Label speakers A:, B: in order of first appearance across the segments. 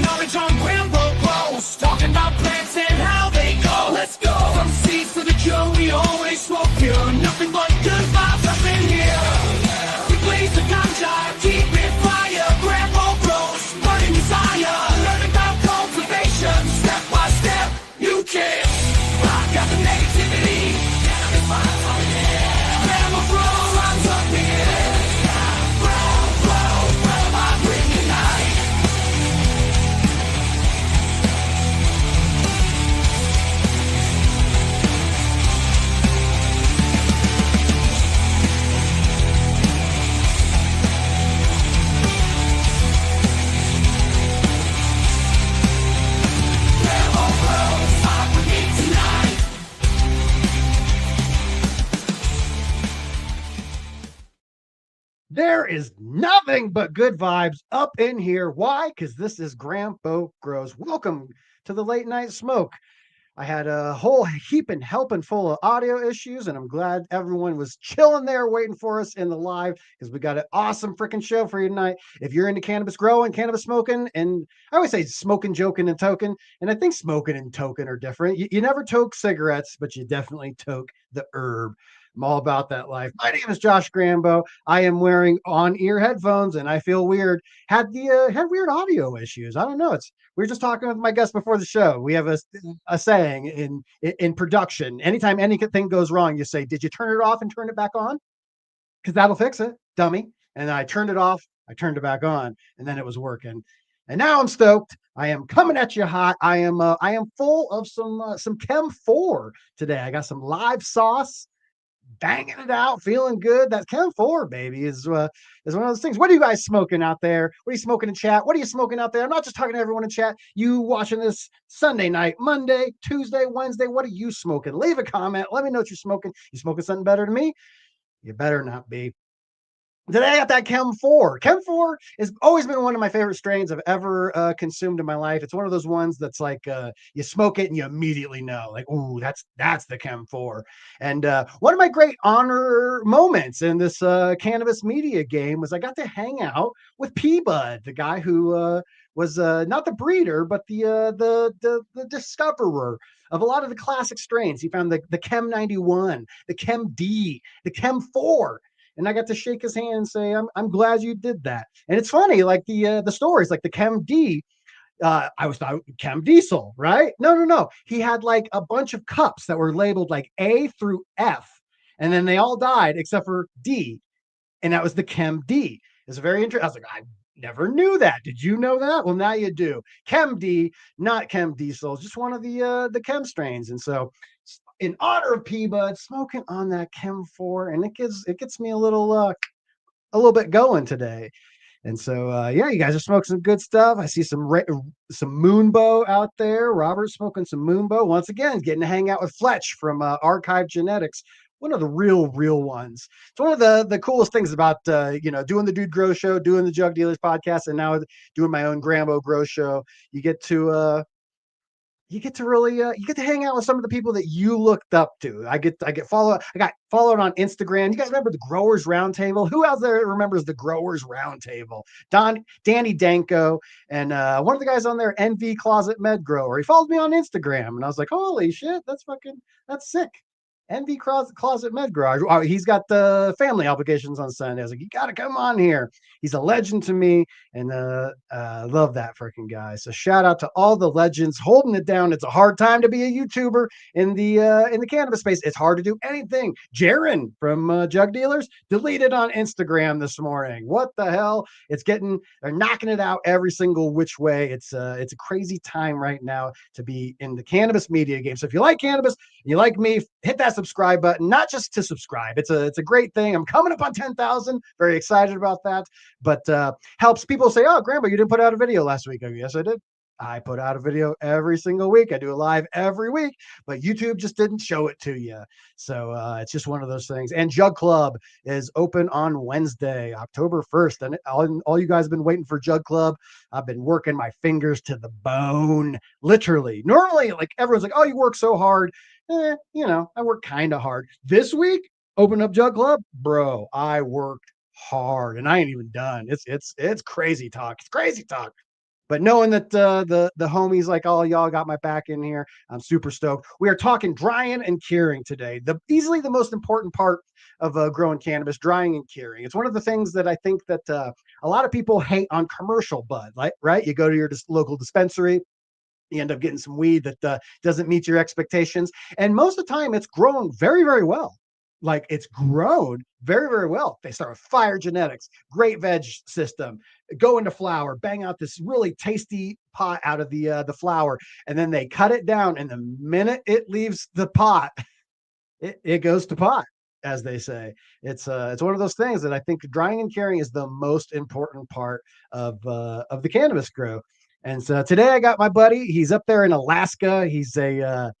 A: knowledge on Grambo grows. Talking about plants and how they go. Let's go. From seeds to the cure, we always smoke pure. Nothing but good vibes up in here. We blaze the ganja, keep it fire. Grambo grows, burning desire. Learn about cultivation, step by step. You can. I got the negativity. Cannabis vibes on here. Grambo grows, rhymes up here. Grow, I bring you light.
B: There is nothing but good vibes up in here. Why? Because this is Grambo Grows. Welcome to the late night smoke. I had a whole heaping helping full of audio issues, and I'm glad everyone was chilling there waiting for us in the live because we got an awesome freaking show for you tonight. If you're into cannabis growing, cannabis smoking, and I always say smoking, joking, and token, and I think smoking and token are different. You never toke cigarettes, but you definitely toke the herb. I'm all about that life. My name is Josh Grambo. I am wearing on-ear headphones, and I feel weird. Had weird audio issues. I don't know. We were just talking with my guest before the show. We have a saying in production. Anytime anything goes wrong, you say, "Did you turn it off and turn it back on?" Because that'll fix it, dummy. And I turned it off. I turned it back on, and then it was working. And now I'm stoked. I am coming at you hot. I am full of some Chem 4 today. I got some live sauce. Banging it out, feeling good. That Chem 4, baby, is one of those things. What are you guys smoking out there? What are you smoking in chat? What are you smoking out there? I'm not just talking to everyone in chat. You watching this Sunday night, Monday, Tuesday, Wednesday. What are you smoking? Leave a comment. Let me know what you're smoking. You smoking something better than me? You better not be. Today I got that Chem 4. Chem 4 has always been one of my favorite strains I've ever consumed in my life. It's one of those ones that's like you smoke it and you immediately know, like, ooh, that's the Chem 4. And one of my great honor moments in this cannabis media game was I got to hang out with P-Bud, the guy who was not the breeder, but the discoverer of a lot of the classic strains. He found the Chem 91, the Chem D, the Chem 4. And I got to shake his hand and say, I'm glad you did that. And it's funny, like the stories, like the Chem D, I was thought Chem Diesel, right? No. He had like a bunch of cups that were labeled like A through F, and then they all died except for D, and that was the Chem D. It's very interesting. I was like, I never knew that. Did you know that? Well, now you do. Chem D, not Chem Diesel. It's just one of the Chem strains, and so. In honor of P-Bud, smoking on that Chem 4, and it gets me a little bit going today. And so yeah, you guys are smoking some good stuff. I see some Moonbow out there. Robert's smoking some Moonbow. Once again, getting to hang out with Fletch from Archive Genetics. One of the real ones. It's one of the coolest things about doing the Dude Grow Show, doing the Jug Dealers Podcast, and now doing my own Grambo Grow Show. You get to really you get to hang out with some of the people that you looked up to. I got followed on Instagram. You guys remember the Growers Roundtable? Who out there remembers the Growers Roundtable? Danny Danko, and one of the guys on there, NV Closet Med Grower. He followed me on Instagram, and I was like, holy shit, that's sick. NV Closet Med Grower. Oh, he's got the family obligations on Sunday. I was like, you got to come on here. He's a legend to me, and love that freaking guy. So shout out to all the legends holding it down. It's a hard time to be a YouTuber in the cannabis space. It's hard to do anything. Jaron from Jug Dealers deleted on Instagram this morning. What the hell? They're knocking it out every single which way. It's a crazy time right now to be in the cannabis media game. So if you like cannabis and you like me, hit that subscribe button, not just to subscribe. It's a great thing. I'm coming up on 10,000. Very excited about that. But helps people say, oh, Grambo, you didn't put out a video last week. Yes, I did. I put out a video every single week. I do a live every week, but YouTube just didn't show it to you. So it's just one of those things. And Jug Club is open on Wednesday, October 1st. And all you guys have been waiting for Jug Club. I've been working my fingers to the bone, literally. Normally, like everyone's like, oh, you work so hard. I work kind of hard. This week, open up Jug Club. Bro, I worked hard and I ain't even done. It's crazy talk. It's crazy talk. But knowing that the homies like all y'all got my back in here, I'm super stoked. We are talking drying and curing today. The easily the most important part of growing cannabis, drying and curing. It's one of the things that I think that a lot of people hate on commercial bud. Like, right? You go to your local dispensary, you end up getting some weed that doesn't meet your expectations, and most of the time, it's grown very, very well. Like it's grown very, very well. They start with fire genetics, great veg system, go into flower, bang out this really tasty pot out of the flower, and then they cut it down. And the minute it leaves the pot, it goes to pot, as they say. It's one of those things that I think drying and curing is the most important part of the cannabis grow. And so today I got my buddy. He's up there in Alaska. He's an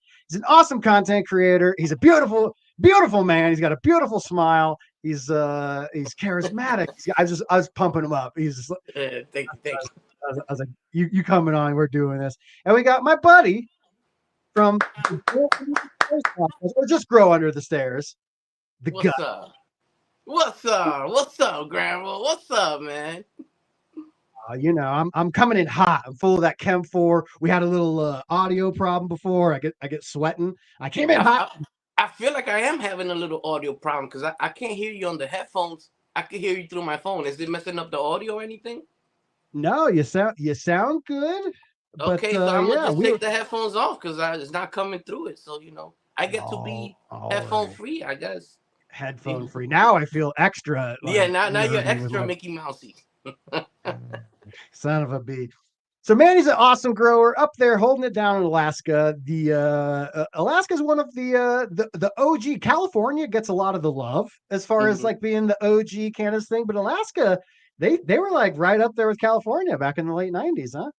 B: awesome content creator. He's a beautiful, beautiful man. He's got a beautiful smile. He's charismatic. I was pumping him up. He's just
C: Thank you.
B: I was like, you coming on? We're doing this. And we got my buddy from or just grow under the stairs. The
C: What's
B: gut.
C: up? What's up? What's up, Grandma? What's up, man?
B: You know, I'm coming in hot. I'm full of that Chem 4. We had a little audio problem before. I get sweating. I came in hot.
C: I feel like I am having a little audio problem because I can't hear you on the headphones. I can hear you through my phone. Is it messing up the audio or anything?
B: No, you sound good.
C: Okay,
B: But
C: so I'm gonna
B: yeah,
C: just take the headphones off because it's not coming through it. So I get to be headphone free, I guess.
B: Headphone free. Now I feel extra.
C: Yeah, now you're extra Mickey Mousey.
B: Son of a bee. So Manny's an awesome grower up there holding it down in Alaska. The Alaska is one of the OG. California gets a lot of the love as far as like being the OG cannabis thing, but Alaska, they were like right up there with California back in the late 90s, huh?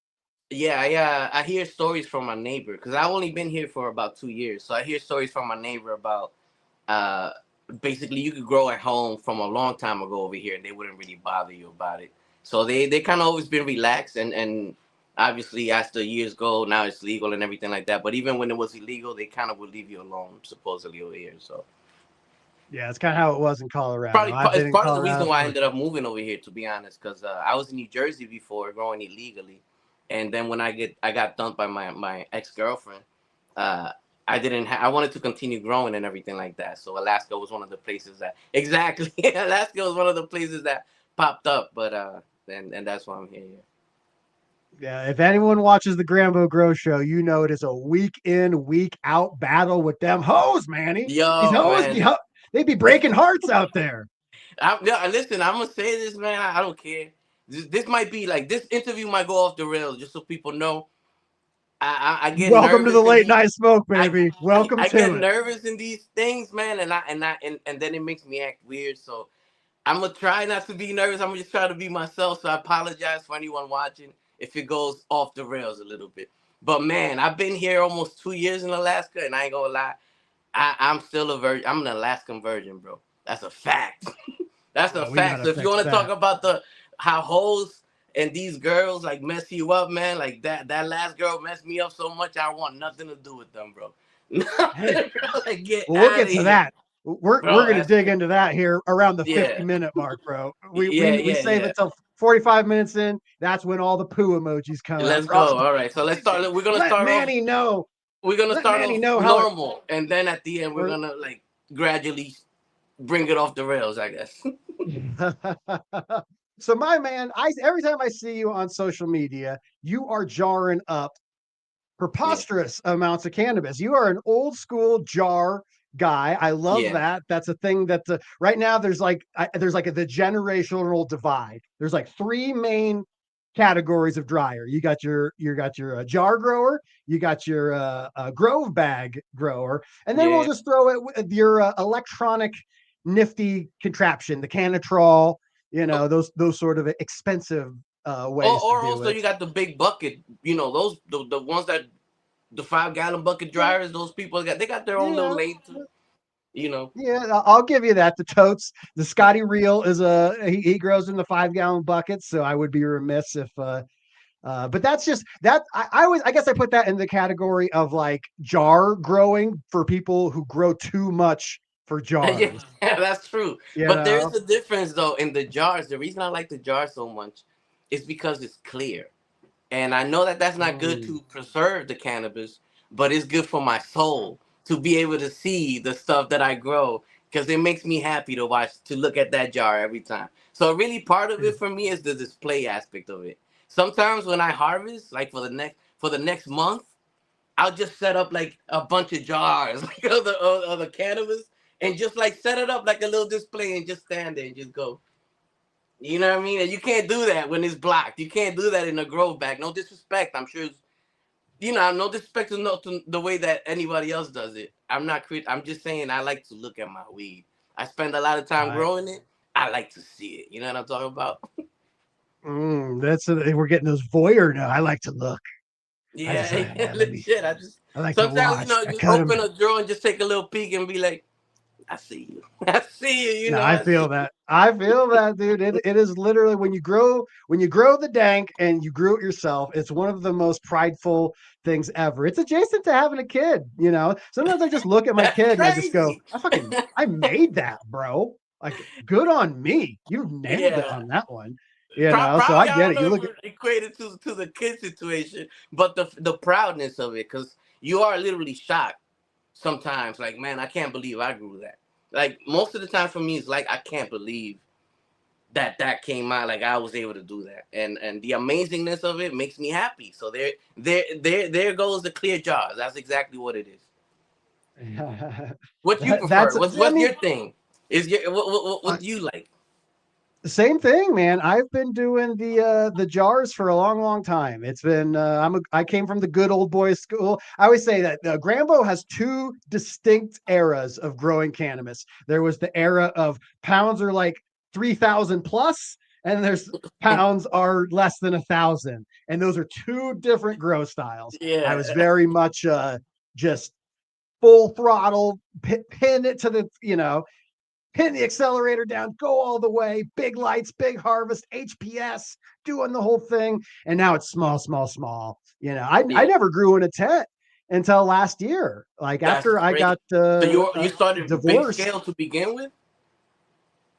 C: Yeah. I hear stories from my neighbor because I've only been here for about 2 years. So I hear stories from my neighbor about basically you could grow at home from a long time ago over here and they wouldn't really bother you about it. So they kind of always been relaxed and obviously as the years go, now it's legal and everything like that. But even when it was illegal, they kind of would leave you alone, supposedly over here. So
B: yeah, it's kind of how it was in Colorado.
C: It's part of the reason why I ended up moving over here, to be honest, because I was in New Jersey before growing illegally. And then when I got dumped by my ex-girlfriend, I wanted to continue growing and everything like that. So Alaska was one of the places that Alaska was one of the places that popped up. But and that's why I'm here.
B: Yeah, if anyone watches the Grambo Grow Show, you know it is a week in, week out battle with them hoes, Manny.
C: Yo,
B: these hoes,
C: man.
B: They be breaking hearts out there.
C: Listen, I'm gonna say this, man. I don't care. This might be like this interview might go off the rails, just so people know. I get
B: welcome to the late
C: these,
B: night smoke, baby. Welcome
C: I
B: to
C: get
B: it.
C: nervous in these things, man, and then it makes me act weird. So I'm gonna try not to be nervous. I'm gonna just try to be myself. So I apologize for anyone watching if it goes off the rails a little bit. But man, I've been here almost 2 years in Alaska, and I ain't gonna lie, I'm still a virgin. I'm an Alaskan virgin, bro. That's a fact. That's a fact. So if you want to talk about how hoes and these girls like mess you up, man, like that last girl messed me up so much, I want nothing to do with them, bro.
B: Hey,
C: like,
B: we'll get to that. We're gonna dig into that here around the 50-minute mark, bro. We save it till 45 minutes in. That's when all the poo emojis come.
C: Let's go. All right, so let's start. We're gonna start
B: Manny know.
C: We're gonna start off normal, and then at the end we're gonna like gradually bring it off the rails, I guess.
B: So my man, every time I see you on social media, you are jarring up preposterous amounts of cannabis. You are an old school jar guy. I love that. That's a thing that right now there's like the generational divide. There's like 3 main categories of dryer. You got your jar grower, you got your grove bag grower, and then we'll just throw it with your electronic nifty contraption, the Canatrol, those sort of expensive ways.
C: Or also you got the big bucket, those the ones that the 5-gallon bucket dryers, those people they got their own little lane too.
B: Yeah, I'll give you that. The totes, the Scotty Reel is he grows in the 5-gallon buckets, so I would be remiss if but that's just that I guess I put that in the category of like jar growing for people who grow too much for jars.
C: Yeah, that's true. But there's a difference though in the jars. The reason I like the jar so much is because it's clear. And I know that that's not good
B: Mm.
C: to preserve the cannabis, but it's good for my soul to be able to see the stuff that I grow, because it makes me happy to watch, to look at that jar every time. So really part of it for me is the display aspect of it. Sometimes when I harvest, like for the next month, I'll just set up like a bunch of jars like of the cannabis, and just like set it up like a little display and just stand there and just go. You know what I mean? And you can't do that when it's blocked. You can't do that in a grow bag. No disrespect. I'm sure it's, no disrespect to the way that anybody else does it. I'm just saying I like to look at my weed. I spend a lot of time
B: I
C: growing it. I like to see it. You know what I'm talking about?
B: We're getting those voyeur now. I like to look. I just
C: Yeah, yeah,
B: let me.
C: legit.
B: I like to
C: Sometimes,
B: watch. I
C: just
B: cut them.
C: open a drawer and just take a little peek and be like, I see you. I see you,
B: No, I
C: I see
B: feel
C: you.
B: that. I feel that, dude. It is literally when you grow the dank and you grew it yourself, it's one of the most prideful things ever. It's adjacent to having a kid, you know. Sometimes I just look at my
C: That's
B: kid and I just go,
C: crazy.
B: I made that, bro. Like, good on me. You nailed it
C: Yeah.
B: on that one. You know, so I
C: Probably, I
B: get
C: don't
B: it. You
C: know if
B: look at
C: it equated to the kid situation, but the proudness of it, because you are literally shocked sometimes. Like, man, I can't believe I grew that. Like, most of the time for me, it's like, I can't believe that came out. Like, I was able to do that, and the amazingness of it makes me happy. So there goes the clear jars. That's exactly what it is. What you prefer?
B: that's I
C: What's
B: mean,
C: your thing? Is your what
B: I,
C: do you like?
B: same thing, man. I've been doing the jars for a long, long time. It's been I came from the good old boys school. I always say that Grambo has two distinct eras of growing cannabis. There was the era of pounds are like 3,000 plus, and there's pounds are less than 1,000, and those are two different grow styles. I was
C: Yeah,
B: very much just full throttle, pin it to the hitting the accelerator down, go all the way, big lights, big harvest, HPS, doing the whole thing. And now it's small, small, small. I
C: yeah.
B: never grew in a tent until last year. Like
C: That's
B: after I
C: great.
B: got
C: So you started big
B: divorced.
C: scale to begin with?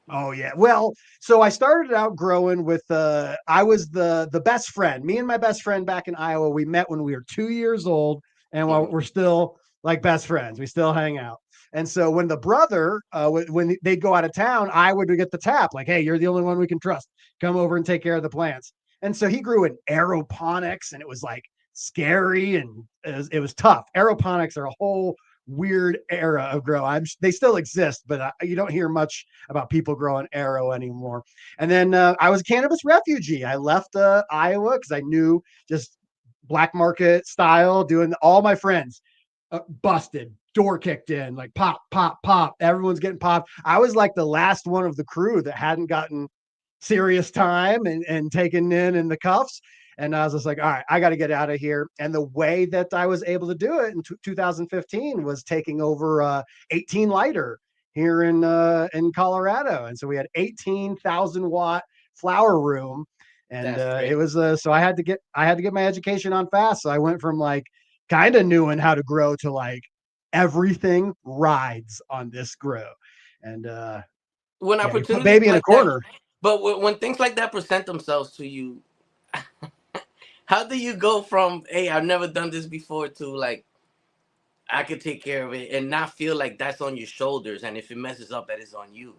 B: Oh yeah. Well, so I started out growing with I was the best friend. Me and my best friend back in Iowa, we met when we were 2 years old, and while
C: Mhm.
B: we're still like best friends, we still hang out. And so when the brother, when they'd go out of town, I would get the tap, like, hey, you're the only one we can trust. Come over and take care of the plants. And so he grew in aeroponics, and it was like scary, and it was tough. Aeroponics are a whole weird era of grow. They still exist, but you don't hear much about people growing arrow anymore. And then I was a cannabis refugee. I left Iowa because I knew just black market style, doing all my friends busted, door kicked in, like pop, pop, pop. Everyone's getting popped. I was like the last one of the crew that hadn't gotten serious time and taken in the cuffs. And I was just like, all right, I got to get out of here. And the way that I was able to do it in 2015 was taking over 18 lighter here in Colorado. And so we had 18,000 watt flower room. And
C: That's
B: it
C: great.
B: was so I had to get my education on fast. So I went from like kind of knowing how to grow to like everything rides on this grow. And
C: When
B: yeah, you put
C: opportunities
B: baby in a
C: like that,
B: corner.
C: but when things like that present themselves to you, how do you go from, hey, I've never done this before, to like, I could take care of it, and not feel like that's on your shoulders, and if it messes up, that is on you?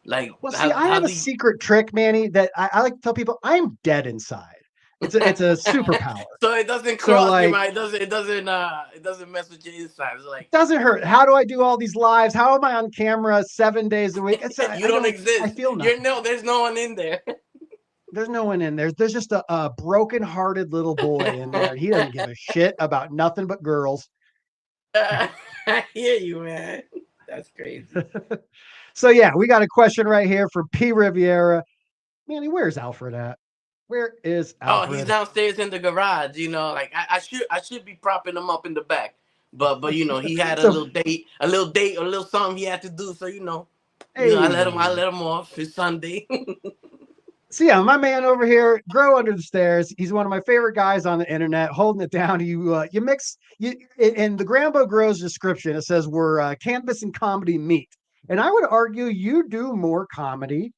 C: Like,
B: Well, see, I
C: how
B: have a
C: do you?
B: secret trick, Manny, that I like to tell people I'm dead inside. It's a superpower.
C: So it doesn't
B: So
C: cross your
B: like
C: mind. It doesn't mess with your inside. It's like,
B: it doesn't hurt. How do I do all these lives? How am I on camera 7 days a week?
C: you
B: I
C: don't
B: don't I
C: exist.
B: feel nothing.
C: There's no one in there.
B: There's no one in there. There's just a broken-hearted little boy in there, and he doesn't give a shit about nothing but girls.
C: I hear you, man. That's crazy.
B: So yeah, we got a question right here from P Riviera. Manny, where's Alfred at? Where is
C: Oh, he's
B: Alfred?
C: downstairs in the garage. Like, I should be propping him up in the back, but he had
B: So
C: a little something he had to do. So I
B: hey,
C: let him off. It's Sunday.
B: so yeah, my man over here, grow under the stairs. He's one of my favorite guys on the internet, holding it down. You mix you in the Grambo Grows description. It says we're cannabis and comedy meet, and I would argue you do more comedy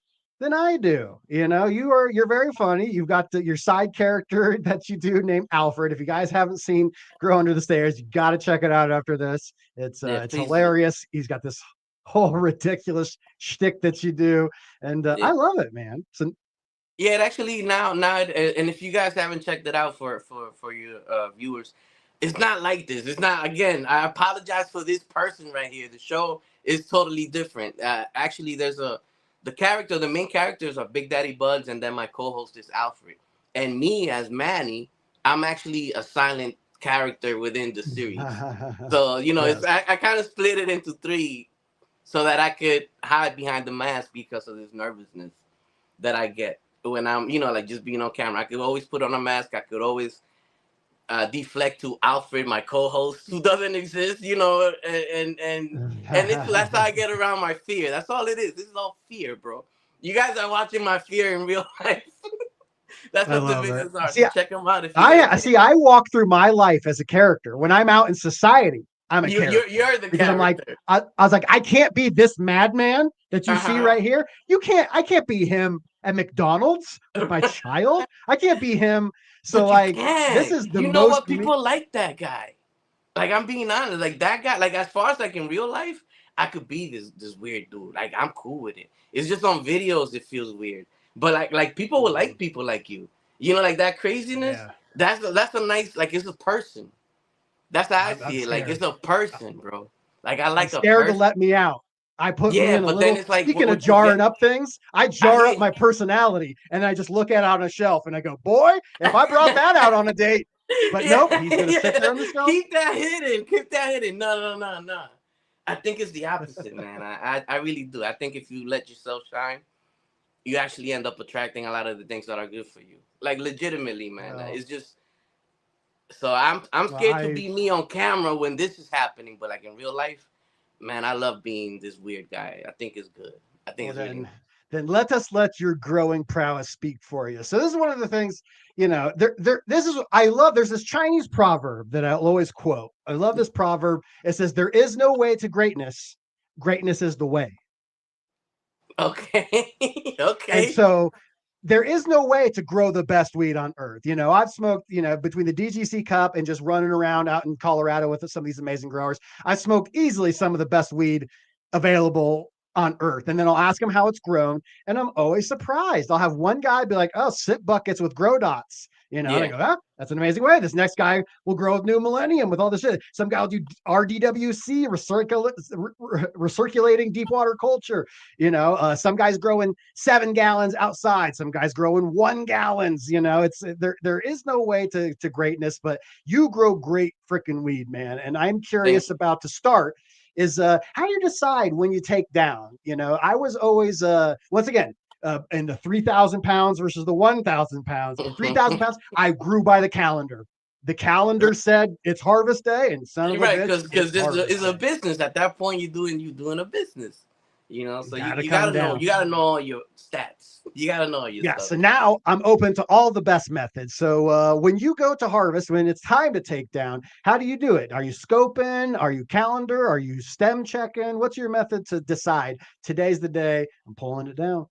B: than I do. You're very funny. You've got your side character that you do named Alfred. If you guys haven't seen Grow Under the Stairs, you got to check it out after this.
C: Yeah,
B: It's
C: please do.
B: hilarious. He's got this whole ridiculous shtick that you do, and
C: Yeah.
B: I love it, man. So
C: Yeah, it actually and if you guys haven't checked it out for your viewers, it's not like this. It's not. Again, I apologize for this person right here. The show is totally different. Actually, the main characters are Big Daddy Buds, and then my co-host is Alfred, and me as Manny. I'm actually a silent character within the series. So
B: yes.
C: I kind of split it into three, so that I could hide behind the mask because of this nervousness that I get when I'm, like just being on camera. I could always put on a mask. I could always deflect to Alfred, my co-host, who doesn't exist, and that's how I get around my fear. That's all it is. This is all fear, bro. You guys are watching my fear in real life. That's
B: I
C: what the
B: love it.
C: videos are.
B: See,
C: So check them out if you guys
B: I see. I walk through my life as a character. When I'm out in society, I'm a character
C: you're the
B: because I'm like,
C: character.
B: I was like, I can't be this madman that you see
C: Uh-huh.
B: right here. I can't be him at McDonald's with my child. I can't be him. So
C: But you
B: like, this
C: can.
B: is the
C: You know
B: most
C: what?
B: me.
C: People like that guy. Like, I'm being honest. Like, that guy, like, as far as like in real life, I could be this weird dude. Like, I'm cool with it. It's just on videos it feels weird. But like people will like people like you. Like that craziness.
B: Yeah,
C: That's a nice, like, it's a person. That's how I
B: I'm
C: see it. Like,
B: scared.
C: it's a person, bro. Like, I
B: I'm
C: like a
B: scared to
C: person.
B: let me out. I put me
C: Yeah,
B: in a
C: but then
B: little.
C: it's like,
B: Speaking of
C: what you
B: jarring
C: get.
B: up things, I
C: I
B: jar up
C: hear.
B: my personality, and I just look at it on a shelf, and I go, "Boy, if I brought that out on a date." But
C: Yeah,
B: nope, he's gonna sit there
C: yeah.
B: on the shelf.
C: Keep that hidden. Keep that hidden. No, no, no, no. I think it's the opposite, man. I really do. I think if you let yourself shine, you actually end up attracting a lot of the things that are good for you. Like, legitimately, man.
B: Well,
C: It's just, so I'm
B: well,
C: scared to be me on camera when this is happening, but like in real life, man, I love being this weird guy. I think it's good. I think
B: well
C: it's really
B: then let us let your growing prowess speak for you. So this is one of the things, this is I love. There's this Chinese proverb that I'll always quote. I love this proverb. It says, "There is no way to greatness. Greatness is the way."
C: okay.
B: And
C: Okay.
B: so there is no way to grow the best weed on earth. I've smoked, between the DGC cup and just running around out in Colorado with some of these amazing growers, I smoked easily some of the best weed available on earth. And then I'll ask them how it's grown. And I'm always surprised. I'll have one guy be like, "Oh, sip buckets with grow dots." And I
C: Yeah.
B: go, "Ah, that's an amazing way." This next guy will grow with New Millennium with all this shit. Some guy will do RDWC, recirculating deep water culture. Some guys growing 7 gallons outside, some guys growing 1 gallons. It's there is no way to greatness, but you grow great freaking weed, man. And I'm
C: Thank
B: curious
C: you.
B: about to start is how you decide when you take down. I was always once again in the 3,000 pounds versus the 1,000 pounds. 3,000 pounds, I grew by the calendar. The calendar said it's harvest day, and son of a
C: Right,
B: bitch,
C: because
B: it's
C: this
B: harvest
C: is a
B: day.
C: business. At that point, you doing a business.
B: You
C: So
B: gotta
C: you
B: come
C: gotta know
B: down.
C: all your stats. You gotta know all your
B: Yeah,
C: stuff.
B: so now I'm open to all the best methods. So when you go to harvest, when it's time to take down, how do you do it? Are you scoping? Are you calendar? Are you stem checking? What's your method to decide today's the day I'm pulling it down?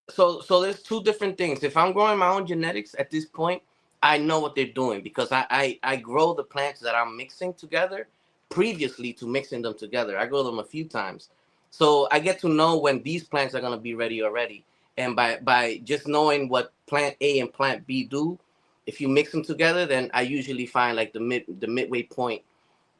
C: So there's two different things. If I'm growing my own genetics at this point, I know what they're doing because I grow the plants that I'm mixing together previously to mixing them together. I grow them a few times. So I get to know when these plants are gonna be ready already. And by just knowing what plant A and plant B do, if you mix them together, then I usually find like the midway point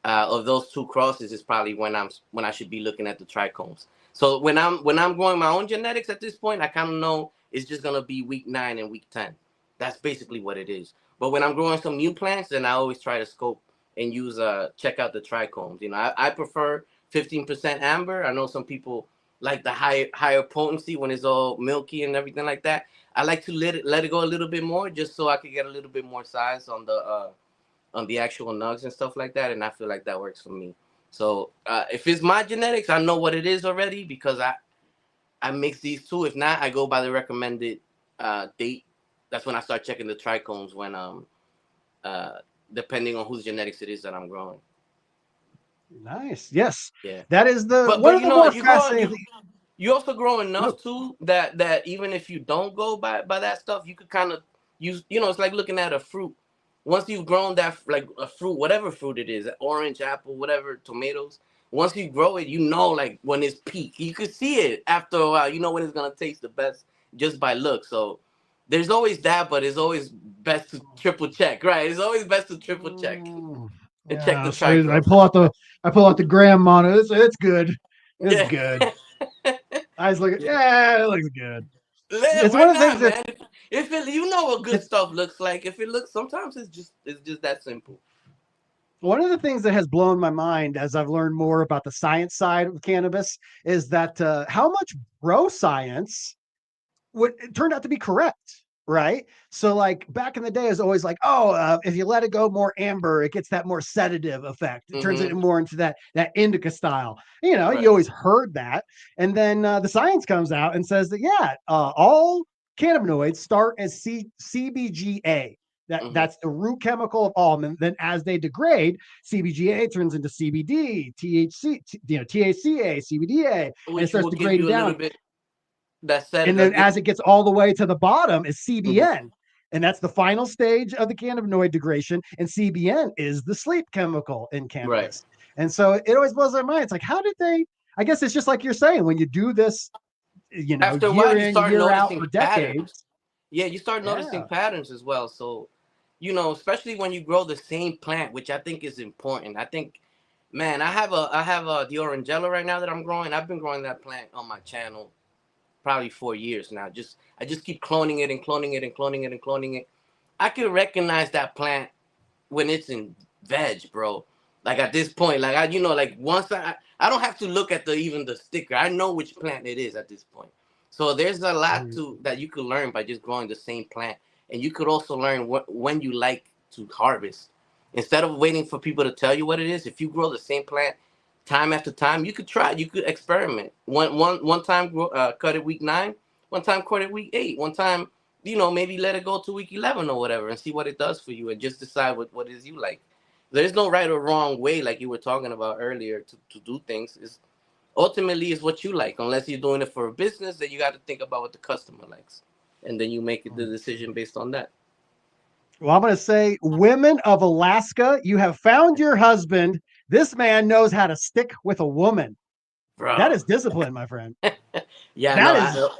C: of those two crosses is probably when I should be looking at the trichomes. So when I'm growing my own genetics at this point, I kind of know it's just gonna be week 9 and week 10. That's basically what it is. But when I'm growing some new plants, then I always try to scope and use check out the trichomes. I prefer 15% amber. I know some people like the higher potency when it's all milky and everything like that. I like to let it go a little bit more just so I could get a little bit more size on the actual nugs and stuff like that, and I feel like that works for me. So if it's my genetics, I know what it is already because I mix these two. If not, I go by the recommended date. That's when I start checking the trichomes when uh, depending on whose genetics it is that I'm growing.
B: Nice. Yes.
C: Yeah,
B: That is the
C: but
B: one
C: but
B: of the more fascinating things.
C: You also grow
B: No.
C: enough too that even if you don't go by that stuff, you could kind of use. It's like looking at a fruit. Once you've grown that, like a fruit, whatever fruit it is, orange, apple, whatever, tomatoes. Once you grow it, like when it's peak. You could see it after a while. You know when it's gonna taste the best just by look. So there's always that, but it's always best to triple check, right? It's always best to triple check and check
B: Yeah,
C: the
B: so I
C: trichome.
B: pull out the gram on it. It's good. It's
C: Yeah.
B: good. I was looking,
C: Yeah.
B: yeah, it looks good. It's
C: Why
B: one of the
C: not,
B: things that
C: man? If it, you know what good
B: it's
C: stuff looks like. If it looks, sometimes it's just that simple.
B: one of the things that has blown my mind as I've learned more about the science side of cannabis is that how much grow science it turned out to be correct, right? So like back in the day, it was always like, oh, if you let it go more amber, it gets that more sedative effect. It turns it
C: Mm-hmm.
B: more into that indica style. You
C: Right.
B: always heard that, and then the science comes out and says that yeah, all cannabinoids start as CBGA.
C: Mm-hmm.
B: That's the root chemical of all, and then as they degrade, CBGA turns into CBD, THC, THCA, CBDA, and it
C: Which
B: starts
C: will give
B: degrading
C: you a little
B: down.
C: bit that
B: And
C: sedative.
B: then as it gets all the way to the bottom is
C: Mhm.
B: CBN. And that's the final stage of the cannabinoid degradation. And CBN is the sleep chemical in
C: Right.
B: cannabis. And so it always blows my mind. It's like, how did they? I guess it's just like you're saying, when you do this,
C: After a while,
B: year
C: you
B: in,
C: start
B: year out
C: noticing
B: for
C: patterns.
B: decades.
C: Yeah, you start noticing
B: Yeah.
C: patterns as well. So, especially when you grow the same plant, which I think is important. I think, man, I have the Orangella right now that I'm growing. I've been growing that plant on my channel probably 4 years now. I just keep cloning it and cloning it and cloning it and cloning it. I can recognize that plant when it's in veg, bro. Like at this point, like like once I don't have to look at even the sticker. I know which plant it is at this point. So there's a lot
B: Mhm.
C: that you could learn by just growing the same plant, and you could also learn when you like to harvest. Instead of waiting for people to tell you what it is, if you grow the same plant time after time, you could try. You could experiment. One time cut it week 9, one time cut it week 8, one time maybe let it go to week 11 or whatever and see what it does for you and just decide what it is you like. There's no right or wrong way, like you were talking about earlier, to do things. Ultimately is what you like. Unless you're doing it for a business, then you got to think about what the customer likes. And then you make the decision based on that.
B: Well, I'm going to say, women of Alaska, you have found your husband. This man knows how to stick with a woman. That
C: Bro.
B: is discipline, my friend.
C: Yeah, no,
B: That is,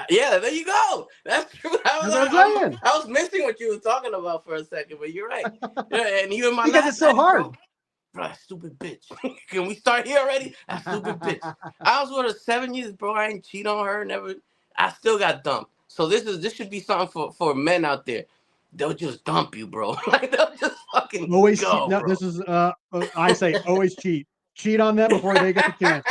C: yeah, there you go. That's true.
B: that's what I'm saying.
C: I was missing what you were talking about for a second, but you're right. Yeah, and even my
B: Because it's
C: last
B: so
C: ex,
B: hard.
C: bro, that stupid bitch. Can we start here already? That stupid bitch. I was with her 7 years, bro. I ain't cheat on her. Never. I still got dumped. So this should be something for men out there. They'll just dump you, bro. Like they'll just fucking
B: Always cheat.
C: go,
B: No,
C: bro.
B: this is I say always cheat. Cheat on them before they get the chance.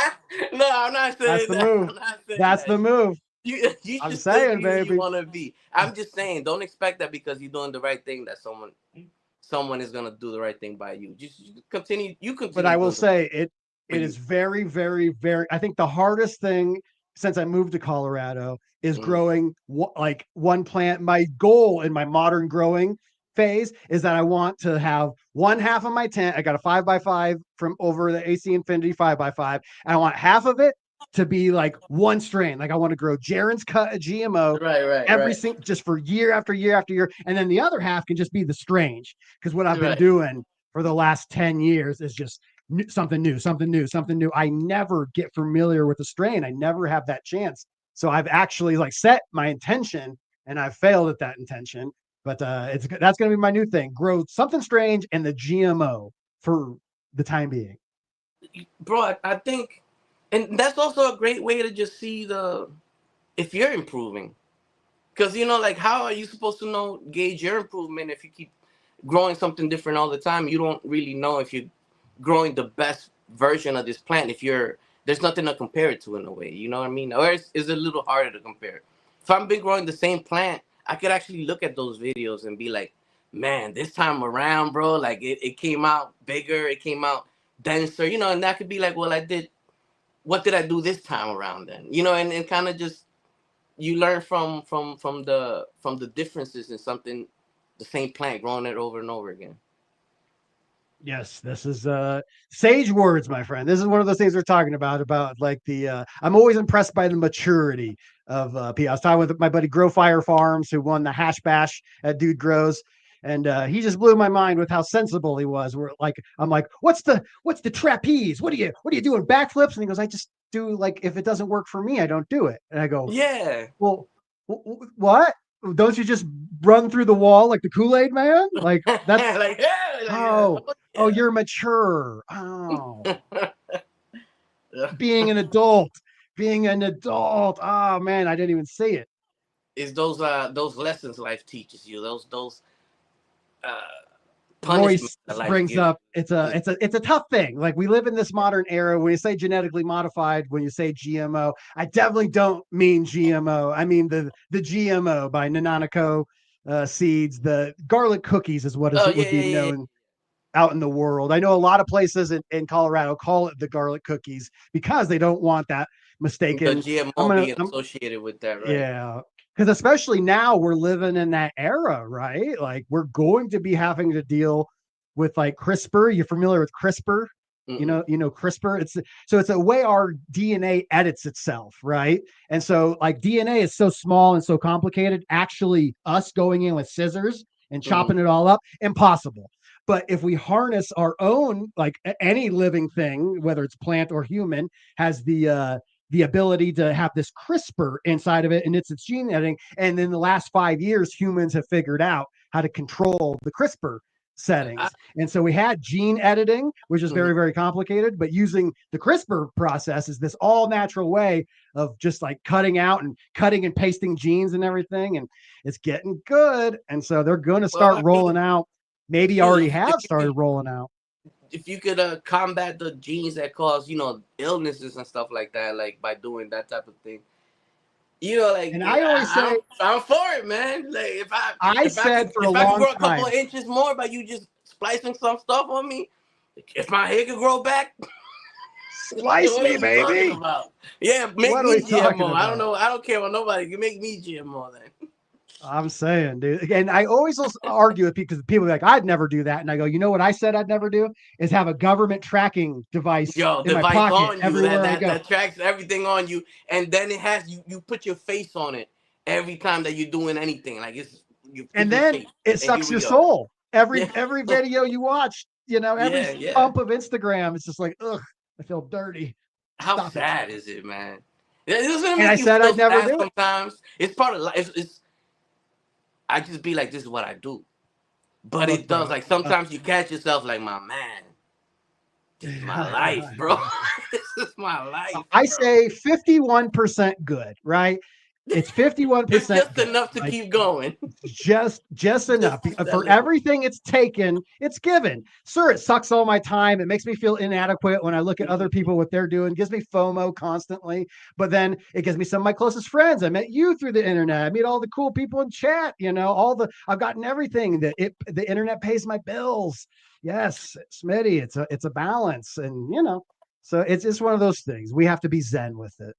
C: No, I'm not
B: That's
C: saying
B: the
C: that.
B: move.
C: I'm not saying
B: That's
C: that.
B: the move.
C: You
B: I'm
C: should still
B: saying,
C: be who you
B: baby.
C: want to be. I'm just saying, don't expect that because you're doing the right thing that someone is gonna do the right thing by you. Just continue. You
B: But
C: continue
B: I will
C: doing the
B: say
C: for
B: it
C: you.
B: is very, very, very. I think the hardest thing since I moved to Colorado is
C: Mm-hmm.
B: growing like one plant. My goal in my modern growing phase is that I want to have one half of my tent. I got a 5x5 from over the AC Infinity 5x5, and I want half of it to be like one strain. Like I want to grow Jaren's cut a GMO every
C: Right.
B: single just for year after year after year, and then the other half can just be the strange. Because what I've been
C: Right.
B: doing for the last 10 years is just something new, something new, something new. I never get familiar with the strain. I never have that chance. So I've actually like set my intention and I've failed at that intention. But that's going to be my new thing. Grow something strange and the GMO for the time being.
C: Bro, I think, and that's also a great way to just see if you're improving. Because like how are you supposed to gauge your improvement if you keep growing something different all the time? You don't really know if you're growing the best version of this plant if there's nothing to compare it to in a way. You know what I mean? Or it's a little harder to compare. If I've been growing the same plant, I could actually look at those videos and be like, man, this time around, bro, like it came out bigger, it came out denser, and that could be like, well, what did I do this time around then? And kind of just you learn from the differences in something, the same plant, growing it over and over again.
B: Yes, this is sage words, my friend. This is one of those things we're talking about like the I'm always impressed by the maturity of people. I was talking with my buddy Grow Fire Farms, who won the hash bash at Dude Grows, and he just blew my mind with how sensible he was. We're like, I'm like, what's the trapeze? What are you doing backflips? And he goes, I just do, like, if it doesn't work for me, I don't do it. And I go,
C: Yeah.
B: well, what? Don't you just run through the wall like the Kool-Aid man? Like that's
C: like, yeah, like,
B: oh,
C: yeah.
B: oh, you're mature. Oh,
C: Yeah.
B: being an adult, being an adult. Oh man, I didn't even see it.
C: It's those lessons life teaches you. Those uh punishments
B: Royce
C: that life
B: brings
C: gives
B: up it's a tough thing. Like, we live in this modern era. When you say genetically modified, when you say GMO, I definitely don't mean GMO. I mean the GMO by Nanonico seeds. The garlic cookies is what
C: Oh
B: would be
C: yeah.
B: known out in the world. I know a lot of places in Colorado call it the garlic cookies because they don't want that
C: The
B: mistaken.
C: GMO being associated with that, right?
B: Yeah, because especially now we're living in that era, right? Like, we're going to be having to deal with like CRISPR. You're familiar with CRISPR?
C: Mm-mm.
B: You know CRISPR. It's a way our DNA edits itself, right? And so, like, DNA is so small and so complicated. Actually, us going in with scissors and chopping it all up, impossible. But if we harness our own, like any living thing, whether it's plant or human, has the ability to have this CRISPR inside of it, and it's gene editing. And in the last 5 years, humans have figured out how to control the CRISPR settings. And so we had gene editing, which is very, very complicated, but using the CRISPR process is this all natural way of just like cutting out and cutting and pasting genes and everything. And it's getting good. And so they're going to
C: Well,
B: start
C: I
B: rolling
C: mean,
B: out, maybe
C: shoot,
B: already have started rolling out.
C: if you could combat the genes that cause illnesses and stuff like that, like by doing that type of thing, like
B: And I always say,
C: I'm for it, man. Like
B: I said for a
C: if I could
B: long
C: grow a couple
B: time,
C: of inches more by you just splicing some stuff on me, if my hair could grow back,
B: slice
C: what
B: me,
C: are we talking
B: baby.
C: about? Yeah, make
B: What are
C: me
B: we talking
C: GMO. I don't
B: about?
C: know. I don't care what nobody. You make me GMO then.
B: I'm saying, dude. And I always argue with people because people are like, I'd never do that. And I go, you know what I said I'd never do is have a government tracking device
C: Yo,
B: in my
C: device
B: pocket
C: on you
B: everywhere I go.
C: that tracks everything on you, and then it has you put your face on it every time that you're doing anything. Like you put
B: And
C: your
B: then
C: face,
B: it
C: and here
B: sucks
C: we
B: your
C: go.
B: soul.
C: Yeah,
B: Every video you watch, every
C: yeah.
B: pump of Instagram, it's just like, ugh, I feel dirty.
C: How
B: Stop it.
C: sad is it, man? It's gonna
B: And I
C: make you
B: said
C: feel
B: I'd never
C: sad
B: do it.
C: sometimes. It's part of life. It's I just be like, this is what I do. But
B: Look,
C: it does.
B: bro.
C: Like sometimes you catch yourself like, my man, this is my life, bro. This is my life,
B: I
C: bro.
B: say 51% good, right? It's
C: It's
B: 51%
C: just
B: good.
C: enough to
B: Like,
C: keep going.
B: just enough
C: Just that
B: for
C: little.
B: everything it's taken, it's given. Sir, it sucks all my time. It makes me feel inadequate when I look at other people, what they're doing. It gives me FOMO constantly. But then it gives me some of my closest friends. I met you through the internet. I meet all the cool people in chat. I've gotten everything that the internet pays my bills. Yes, Smitty, it's a balance. And so it's just one of those things. We have to be zen with it.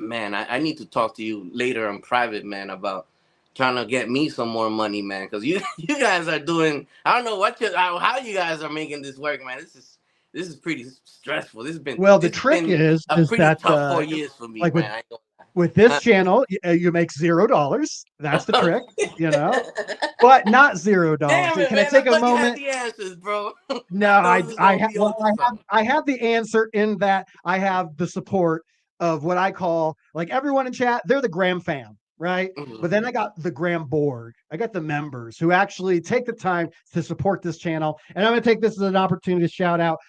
C: Man, I need to talk to you later in private, man, about trying to get me some more money, man. Because you guys are doing. I don't know how you guys are making this work, man. This is pretty stressful.
B: Well, the
C: This has
B: trick
C: been
B: is
C: a pretty
B: that
C: tough 4 years for me,
B: like
C: man. I ain't gonna
B: with this
C: lie.
B: channel, you make $0. That's the trick, but not $0.
C: Damn it,
B: Can I
C: man! I
B: take a
C: thought you had
B: moment?
C: the answers, bro.
B: No,
C: I thought we was gonna be on to something.
B: I have the answer in that I have the support of what I call, like, everyone in chat. They're the GramFam, right?
C: Mhm.
B: But then I got the GramBoard. I got the members who actually take the time to support this channel. And I'm going to take this as an opportunity to shout out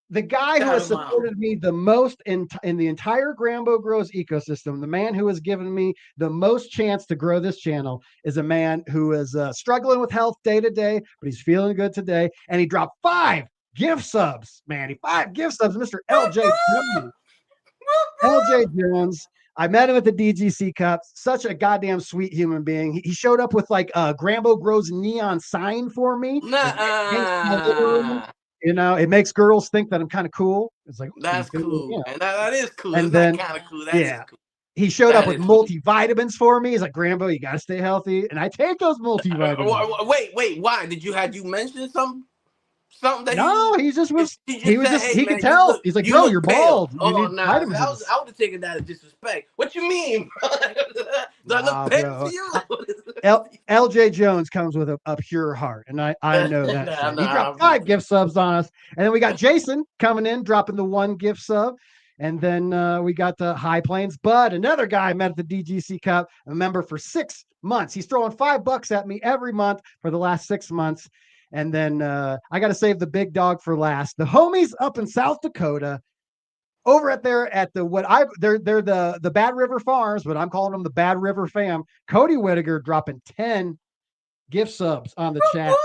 B: the guy who
C: Shout
B: has
C: 'em out.
B: supported me the most in the entire Grambo Grows ecosystem. The man who has given me the most chance to grow this channel is a man who is struggling with health day to day, but he's feeling good today. And he dropped 5 gift subs, man. 5 gift subs, Mr. LJ Jones. LJ Jones. I met him at the DGC Cup. Such a goddamn sweet human being. He showed up with like a Grambo Grows neon sign for me.
C: Nah,
B: It makes girls think that I'm kind of cool. It's like,
C: that's
B: he's gonna,
C: cool, man. That is cool.
B: and
C: It's not
B: then
C: kind of cool. That is
B: yeah,
C: cool.
B: he showed up
C: That
B: with
C: is cool.
B: multivitamins for me. He's like, Grambo, you gotta stay healthy, and I take those multivitamins.
C: Wait. Why did you mention something? Something that
B: No, he just was. He was
C: said,
B: just.
C: "Hey
B: He could
C: man, you
B: tell.
C: look
B: He's like,
C: you
B: bro,
C: look
B: you're
C: pale."
B: bald. You
C: Oh
B: need
C: nah,
B: vitamin juice.
C: I would have taken that as disrespect. What you mean? Do I look
B: Nah,
C: pale to
B: bro.
C: you?
B: LJ Jones comes with a pure heart, and I know that
C: Nah,
B: shit. He
C: nah,
B: dropped
C: I'm just
B: 5 gift subs on us, and then we got Jason coming in, dropping the 1 gift sub, and then we got the High Plains Bud, another guy I met at the DGC Cup, a member for 6 months. He's throwing $5 at me every month for the last 6 months, and then I got to save the big dog for last. The homies up in South Dakota. Over at they're the Bad River Farms, but I'm calling them the Bad River Fam. Cody Whittaker dropping 10 gift subs on the chat.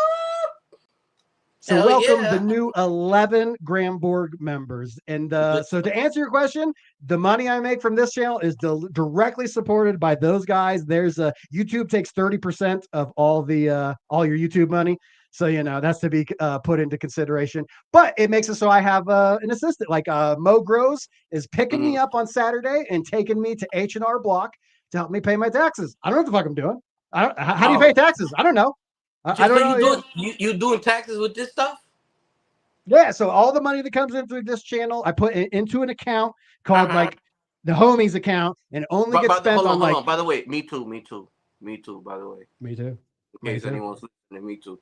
B: So
C: hell
B: welcome the
C: yeah.
B: new 11 Gramborg members. And so to answer your question, the money I make from this channel is directly supported by those guys. There's YouTube takes 30% of all your YouTube money. So, that's to be put into consideration. But it makes it so I have an assistant. Like Mo Grows is picking me up on Saturday and taking me to H&R Block to help me pay my taxes. I don't know what the fuck I'm doing. How do you pay taxes? I don't know. I don't know.
C: You doing taxes with this stuff?
B: Yeah, so all the money that comes in through this channel, I put into an account called like the homies account, and only gets spent on like.
C: Hold on. By the way, me too. By the way,
B: Me too.
C: in case anyone's listening, me too.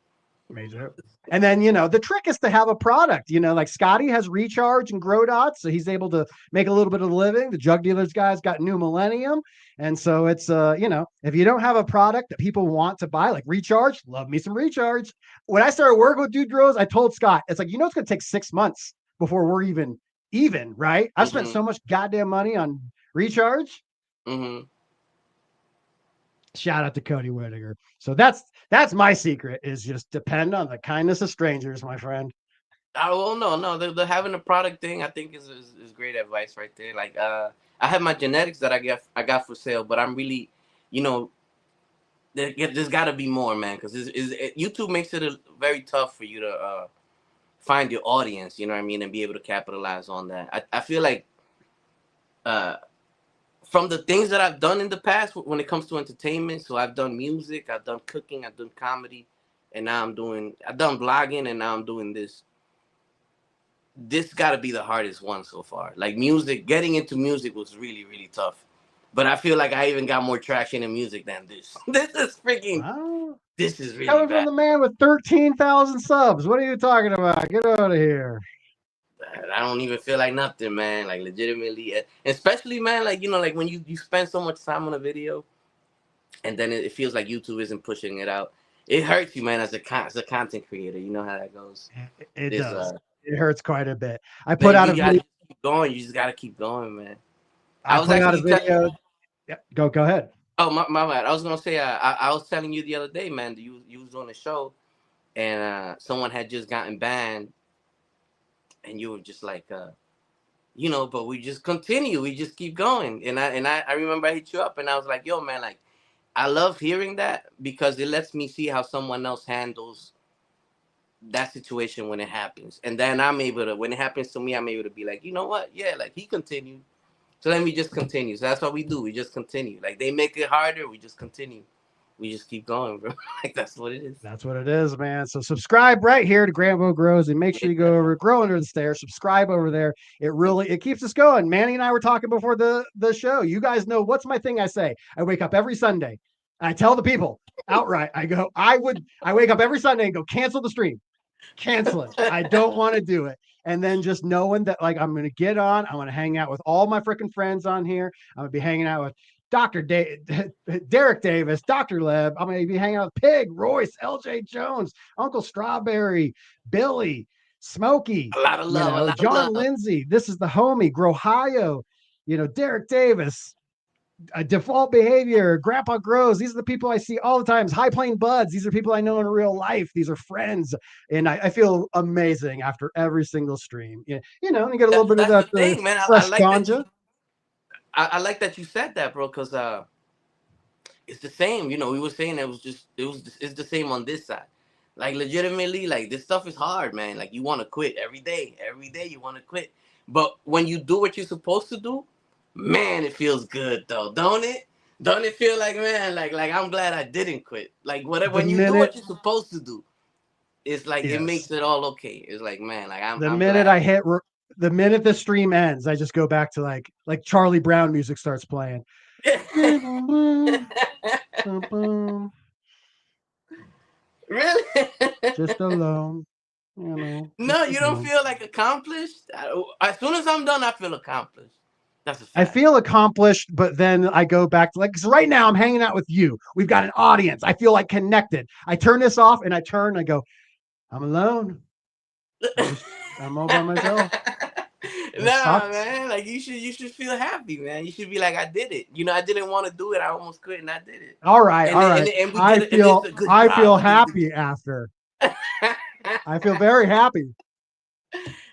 B: Me too. And then the trick is to have a product. Like Scotty has Recharge and Grow Dots, so he's able to make a little bit of a living. The Jug Dealers guys got New Millennium, and so it's if you don't have a product that people want to buy, like Recharge, love me some Recharge. When I started working with Dude Grows, I told Scott, it's like it's going to take 6 months before we're even, right? I've spent so much goddamn money on Recharge. Shout out to Cody Whittaker. So that's my secret, is just depend on the kindness of strangers, my friend.
C: Oh no, the having a product thing I think is great advice right there. Like I have my genetics that I got for sale, but I'm really, there's got to be more, man, because YouTube makes it very tough for you to find your audience. You know what I mean, and be able to capitalize on that. I feel like from the things that I've done in the past when it comes to entertainment, so I've done music, I've done cooking, I've done comedy, and now I've done blogging, and now I'm doing this. This got to be the hardest one so far. Like music, getting into music was really, really tough. But I feel like I even got more traction in music than this. This is freaking. Wow. This is really
B: coming
C: bad.
B: From the man with 13,000 subs. What are you talking about? Get out of here.
C: I don't even feel like nothing, man. Like legitimately, especially, man. Like like when you spend so much time on a video, and then it feels like YouTube isn't pushing it out. It hurts you, man, as a content creator. You know how that goes.
B: It does. It hurts quite a bit. I put
C: out a video. Keep going. You just gotta keep going, man.
B: I was put out a video. Yeah, go ahead.
C: Oh, my bad. I was gonna say I was telling you the other day, man. You was on the show, and someone had just gotten banned, and you were just like, but we just continue. We just keep going. And I remember I hit you up, and I was like, yo, man, like I love hearing that because it lets me see how someone else handles that situation when it happens. And then when it happens to me, I'm able to be like, you know what? Yeah, like he continued. So let me just continue. So that's what we do. We just continue. Like they make it harder. We just continue. We just keep going, bro. Like that's what it is.
B: That's what it is, man. So subscribe right here to Grambo Grows, and make sure you go over Grow Under the Stairs. Subscribe over there. It keeps us going. Manny and I were talking before the show. You guys know what's my thing I say. I wake up every Sunday. I tell the people outright. I wake up every Sunday and go, cancel the stream. Cancel it. I don't want to do it. And then just knowing that, like, I'm going to get on. I'm going to hang out with all my freaking friends on here. I'm going to be hanging out with Derek Davis, Dr. Leb. I'm going to be hanging out with Pig, Royce, LJ Jones, Uncle Strawberry, Billy, Smokey,
C: a lot of love,
B: John Lindsay. This is the homie, Grohio, Derek Davis. Default Behavior, Grandpa Grows. These are the people I see all the time. High Plain Buds. These are people I know in real life. These are friends, and I feel amazing after every single stream. And you get a little bit of that
C: thing, man.
B: fresh
C: ganja. I like that you said that, bro, because it's the same. We were saying it's the same on this side. Like legitimately, like this stuff is hard, man. Like you want to quit every day you want to quit, but when you do what you're supposed to do. Man, it feels good though, don't it? Don't it feel like, man, like I'm glad I didn't quit. Like when you do what you're supposed to do, it's like it makes it all okay. It's like, man, like I'm
B: minute
C: glad.
B: I hit the minute the stream ends, I just go back to like Charlie Brown music starts playing.
C: Really?
B: Just alone, you know.
C: No, you don't feel like accomplished. As soon as I'm done, I feel accomplished. That's a
B: I
C: fact.
B: feel accomplished, but then I go back to like, cause right now I'm hanging out with you. We've got an audience. I feel like connected. I turn this off and I go, I'm alone. I'm all by myself.
C: Nah, man. Like you should feel happy, man. You should be like, I did it. You know, I didn't want to do it. I almost quit, and I did it.
B: All right, all right.
C: And we did it. And it's a good
B: I
C: job.
B: feel happy after. I feel very happy.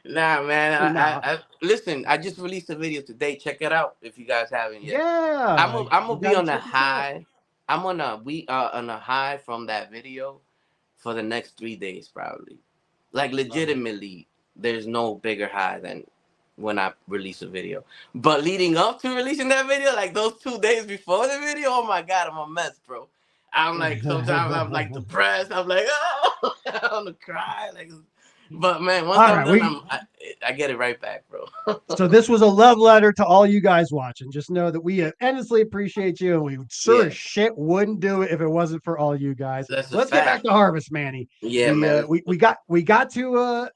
C: Nah, man.
B: No.
C: I listen. I just released a video today. Check it out if you guys haven't yet.
B: Yeah,
C: I'm gonna be on a high. I'm on a high from that video for the next 3 days probably. Like legitimately, there's no bigger high than when I release a video. But leading up to releasing that video, like those 2 days before the video, oh my god, I'm a mess, bro. I'm like sometimes I'm like depressed. I'm like, oh, I want to cry. Like, but man, once I'm done, I get it right back, bro.
B: So this was a love letter to all you guys watching. Just know that we endlessly appreciate you, and we sure as shit wouldn't do it if it wasn't for all you guys.
C: Let's
B: get back to harvest, Manny.
C: Yeah, man.
B: We got to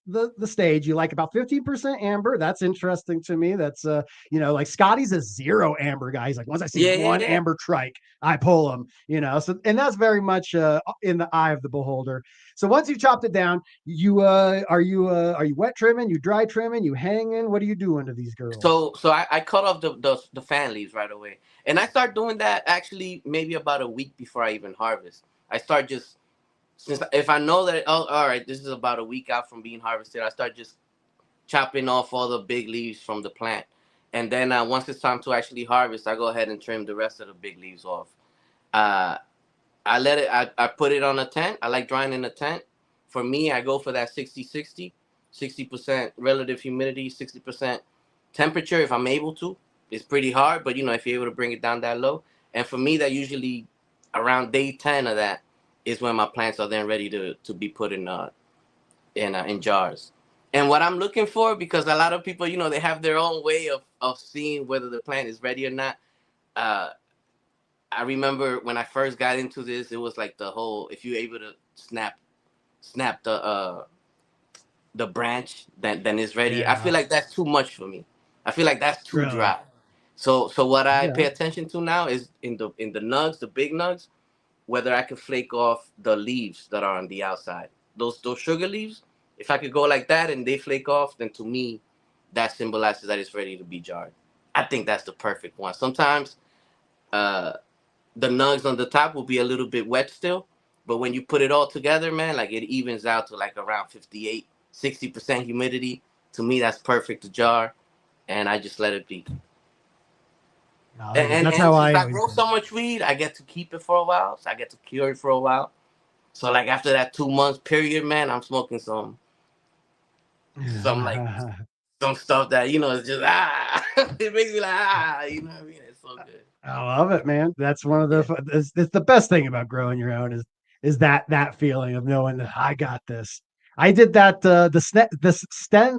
B: the stage. You like about 15% amber. That's interesting to me. That's you know, like Scotty's a 0 amber guy. He's like, once I see one amber trike, I pull him. You know, so and that's very much in the eye of the beholder. So once you've chopped it down, you are you wet trimming, you dry trimming, you hanging? What are you doing to these girls?
C: So I cut off the fan leaves right away, and I start doing that actually maybe about a week before I even harvest. I start just since if I know that all right, this is about a week out from being harvested, I start just chopping off all the big leaves from the plant, and then once it's time to actually harvest, I go ahead and trim the rest of the big leaves off. I let it. I put it on a tent. I like drying in a tent. For me, I go for that 60-60, 60% relative humidity, 60% temperature if I'm able to. It's pretty hard, but you know, if you're able to bring it down that low. And for me, that usually around day 10 of that is when my plants are then ready to be put in jars. And what I'm looking for, because a lot of people, you know, they have their own way of seeing whether the plant is ready or not. I remember when I first got into this, it was like the whole, if you're able to snap the branch, then it's ready. Yeah. I feel like that's too much for me. I feel like that's too dry. So what I pay attention to now is in the nugs, the big nugs, whether I can flake off the leaves that are on the outside. Those sugar leaves, if I could go like that and they flake off, then to me, that symbolizes that it's ready to be jarred. I think that's the perfect one. Sometimes the nugs on the top will be a little bit wet still, but when you put it all together, man, like it evens out to like around 58, 60% humidity. To me, that's perfect to jar, and I just let it be. No, and that's how I grow so much weed, I get to keep it for a while, so I get to cure it for a while. So like after that 2 months period, man, I'm smoking some like some stuff that, you know, it's just it makes me like you know what I mean? It's so good.
B: I love it, man. That's one of the it's the best thing about growing your own is that feeling of knowing that I got this. I did that. The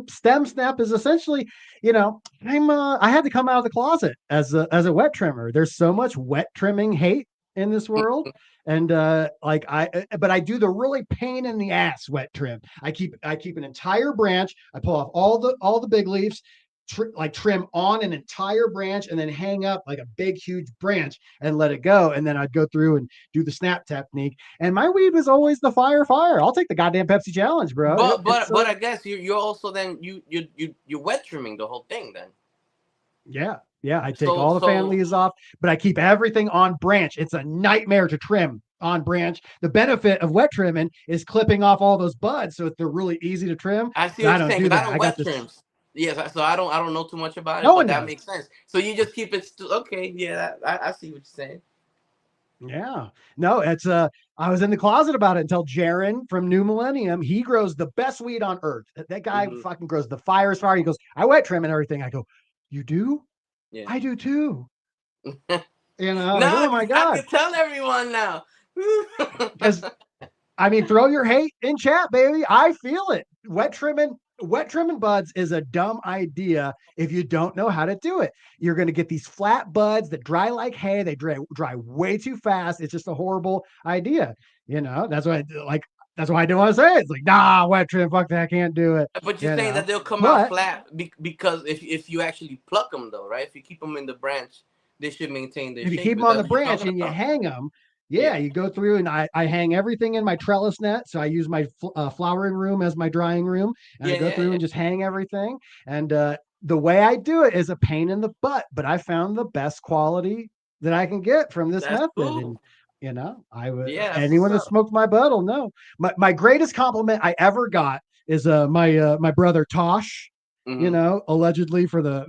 B: stem snap is essentially, you know, I had to come out of the closet as a wet trimmer. There's so much wet trimming hate in this world. And but I do the really pain in the ass wet trim. I keep an entire branch. I pull off all the big leaves, trim on an entire branch, and then hang up like a big huge branch and let it go. And then I'd go through and do the snap technique. And my weed was always the fire. I'll take the goddamn Pepsi challenge, bro.
C: But I guess you're also then you're wet trimming the whole thing then.
B: Yeah, I take all the fan leaves off, but I keep everything on branch. It's a nightmare to trim on branch. The benefit of wet trimming is clipping off all those buds, so they're really easy to trim.
C: I see what you're saying, because I don't wet trims. Yes, so I don't know too much about it, but that makes sense. So you just keep it okay. Yeah, I see what you're saying.
B: Yeah, no, it's I was in the closet about it until Jaron from New Millennium. He grows the best weed on earth. That guy fucking grows the fire. He goes, I wet trim and everything. I go, you do? Yeah. I do too. You know,
C: no, like, oh my god! I can tell everyone now.
B: I mean, throw your hate in chat, baby. I feel it. Wet trimming buds is a dumb idea if you don't know how to do it. You're going to get these flat buds that dry like hay. They dry way too fast. It's just a horrible idea. That's why that's why I don't want to say it. It's like, nah, wet trim, fuck that, I can't do it.
C: But you're saying that they'll come out
B: But
C: flat because if you actually pluck them though, right? If you keep them in the branch, they should maintain their
B: if you
C: shape.
B: keep
C: Is
B: them on
C: that
B: the
C: what you're
B: branch
C: talking
B: and you
C: about?
B: hang them,
C: Yeah.
B: you go through and I hang everything in my trellis net. So I use my flowering room as my drying room, and I go through and just hang everything. And the way I do it is a pain in the butt, but I found the best quality that I can get from this
C: That's
B: method.
C: cool.
B: And I would
C: Yeah, that's
B: anyone that
C: what's up.
B: smoked my bud will know. My greatest compliment I ever got is my brother Tosh. Allegedly for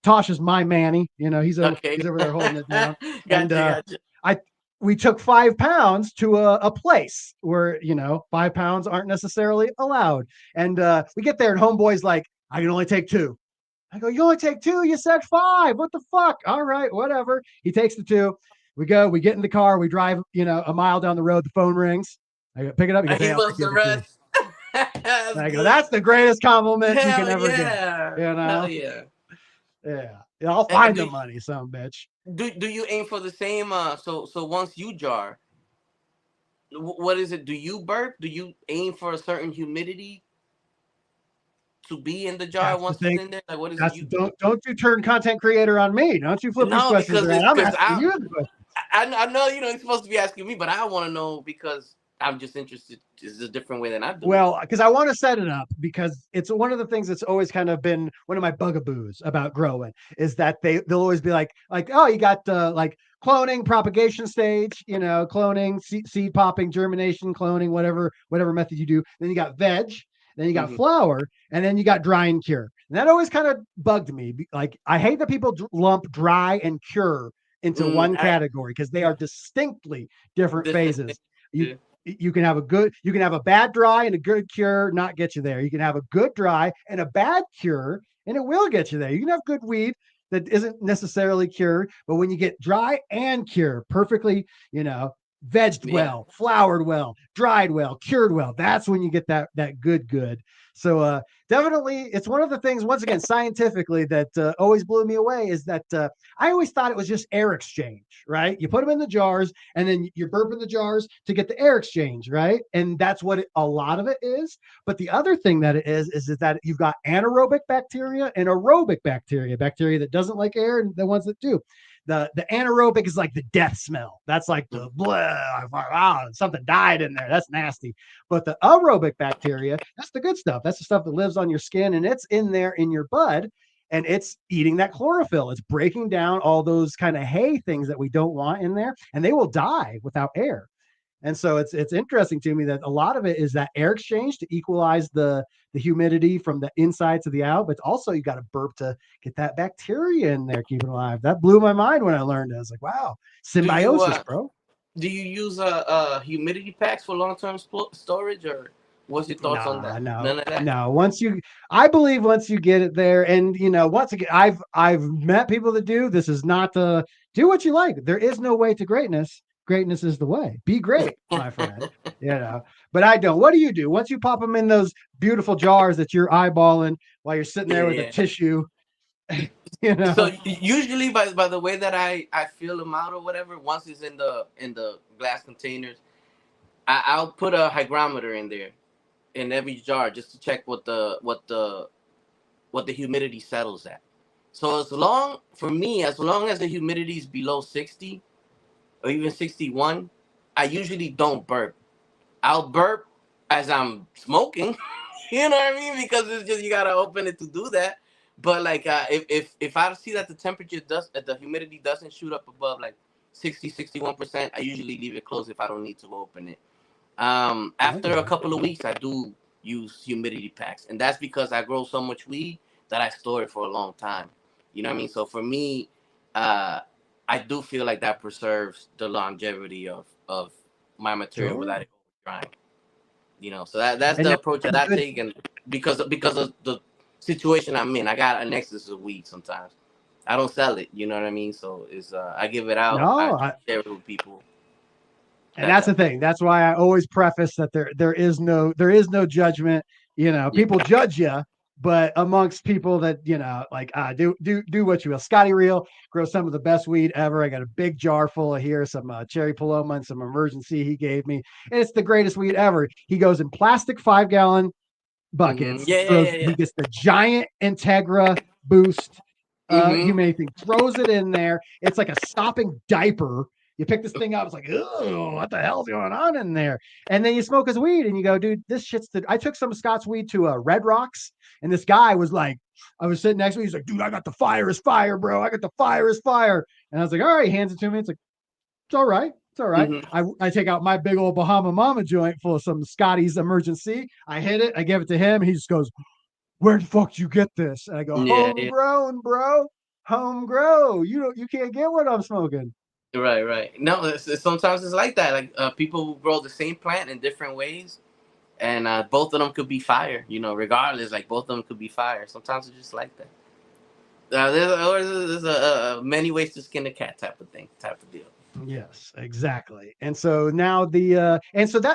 B: Tosh is my Manny. He's over there holding it down.
C: Gotcha.
B: We took 5 pounds to a place where 5 pounds aren't necessarily allowed, and we get there and homeboy's like, I can only take 2. I go, you only take 2? You said 5. What the fuck? All right, whatever. He takes the 2. We get in the car. We drive, a mile down the road. The phone rings. I go, pick it up. He goes,
C: He
B: hey, I'll take
C: loves
B: the
C: the
B: other 2.
C: rest.
B: And I go, that's the greatest compliment you can ever get.
C: Hell yeah.
B: Yeah. I'll
C: And
B: find the money, son bitch.
C: do you aim for the same? So once you jar, what is it? Do you burp? Do you aim for a certain humidity to be in the jar
B: That's the
C: once
B: thing.
C: it's in there? Like, what is it? You
B: Don't you turn content creator on me. Don't you flip these
C: no,
B: questions around. I'm asking you the question.
C: I know you're supposed to be asking me, but I want to know because I'm just interested. Is a different way than I do.
B: Well, because I want to set it up because it's one of the things that's always kind of been one of my bugaboos about growing is that they'll always be like, oh, you got like cloning, propagation stage, cloning, seed popping, germination, cloning, whatever method you do. Then you got veg, then you got flower, and then you got dry and cure. And that always kind of bugged me. Like, I hate that people lump dry and cure into one category because they are distinctly different phases. You can have a bad dry and a good cure, not get you there. You can have a good dry and a bad cure, and it will get you there. You can have good weed that isn't necessarily cured, but when you get dry and cure perfectly, vegged well, flowered well, dried well, cured well, that's when you get that good. So definitely, it's one of the things, once again, scientifically, that always blew me away is that I always thought it was just air exchange, right? You put them in the jars, and then you burp in the jars to get the air exchange, right? And that's what a lot of it is. But the other thing that it is that you've got anaerobic bacteria and aerobic bacteria that doesn't like air and the ones that do. The anaerobic is like the death smell. That's like the wow, something died in there. That's nasty. But the aerobic bacteria, that's the good stuff. That's the stuff that lives on your skin, and it's in there in your bud, and it's eating that chlorophyll. It's breaking down all those kind of hay things that we don't want in there, and they will die without air. And so it's interesting to me that a lot of it is that air exchange to equalize the humidity from the inside to the out, but also you got to burp to get that bacteria in there, keep it alive. That blew my mind when I learned it. I was like, wow, symbiosis, bro.
C: Do you use humidity packs for long-term storage, or what's your thoughts on that?
B: No,
C: none of that.
B: No, I believe once you get it there, and once again, I've met people that do. This is not to do what you like. There is no way to greatness. Greatness is the way. Be great, my friend. But I don't. What do you do once you pop them in those beautiful jars that you're eyeballing while you're sitting there with a tissue?
C: So usually, by the way that I fill them out or whatever, once it's in the glass containers, I'll put a hygrometer in there in every jar just to check what the humidity settles at. So as long as the humidity is below 60 or even 61, I usually don't burp. I'll burp as I'm smoking. You know what I mean? Because it's just, you gotta open it to do that. But like if I see that the humidity doesn't shoot up above like 60-61%, I usually leave it closed if I don't need to open it. After a couple of weeks, I do use humidity packs, and that's because I grow so much weed that I store it for a long time. You know what I mean? So for me, I do feel like that preserves the longevity of my material without it drying. So that's the approach that I take, and because of the situation I'm in, I got an excess of weed sometimes. I don't sell it, you know what I mean? So it's I give it out. I share it with people.
B: And that's the thing. That's why I always preface that there is no judgment. You know,
C: Yeah.
B: people judge you, but amongst people that, you know, like do what you will. Scotty Real grows some of the best weed ever. I got a big jar full of here, some cherry paloma and some emergency he gave me, and it's the greatest weed ever. He goes in plastic 5-gallon buckets.
C: Yeah.
B: He gets the giant Integra Boost
C: Mm-hmm.
B: humidity thing, throws it in there. It's like a stopping diaper. You pick this thing up, it's like, oh, what the hell's going on in there? And then you smoke his weed and you go, dude, this shit's I took some of Scott's weed to Red Rocks, and this guy was like, I was sitting next to me, he's like, dude, I got the fire is fire, bro. I got the fire is fire. And I was like, all right, he hands it to me. It's like, it's all right. It's all right.
C: Mm-hmm.
B: I take out my big old Bahama Mama joint full of some Scotty's emergency. I hit it. I give it to him. He just goes, where the fuck did you get this? And I go,
C: Yeah.
B: homegrown, bro. Homegrown. You can't get what I'm smoking.
C: Right. No, sometimes it's like that. Like people grow the same plant in different ways, and both of them could be fire. You know, regardless, like both of them could be fire. Sometimes it's just like that. There's many ways to skin a cat type of deal.
B: Yes, exactly. And so now the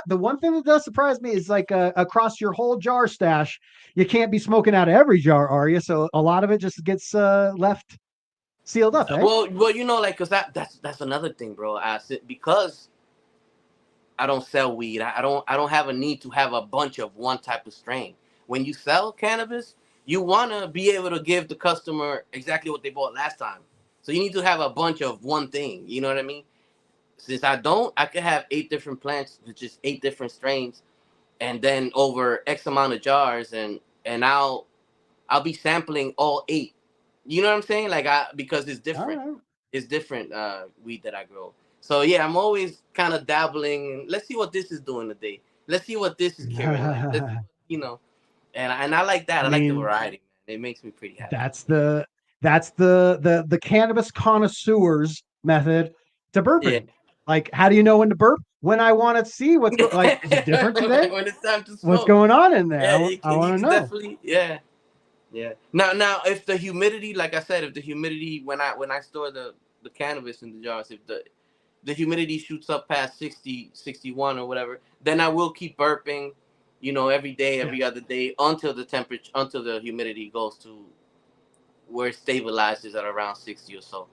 B: one thing that does surprise me is like across your whole jar stash, you can't be smoking out of every jar, are you? So a lot of it just gets left sealed up. Eh?
C: Well, you know, like, cause that's another thing, bro. Because I don't sell weed. I don't have a need to have a bunch of one type of strain. When you sell cannabis, you wanna be able to give the customer exactly what they bought last time. So you need to have a bunch of one thing. You know what I mean? Since I don't, I could have 8 different plants with just 8 different strains, and then over X amount of jars, and I'll be sampling all 8. You know what I'm saying? Like because it's different.
B: Right.
C: It's different weed that I grow. So yeah, I'm always kind of dabbling. Let's see what this is doing today. Let's see what this is carrying. Like, you know, and I like that. I like the variety, man. It makes me pretty happy.
B: That's the cannabis connoisseurs method to burping. Yeah. Like, how do you know when to burp? When I want to see what's like, is it different today?
C: When it's time to smoke.
B: What's going on in there?
C: Yeah,
B: I want to know.
C: Definitely, yeah. Now, if the humidity, like I said, if the humidity when I store the cannabis in the jars, if the humidity shoots up past 60, 61 or whatever, then I will keep burping, you know, every day, every other day until the humidity goes to where it stabilizes at around 60 or so.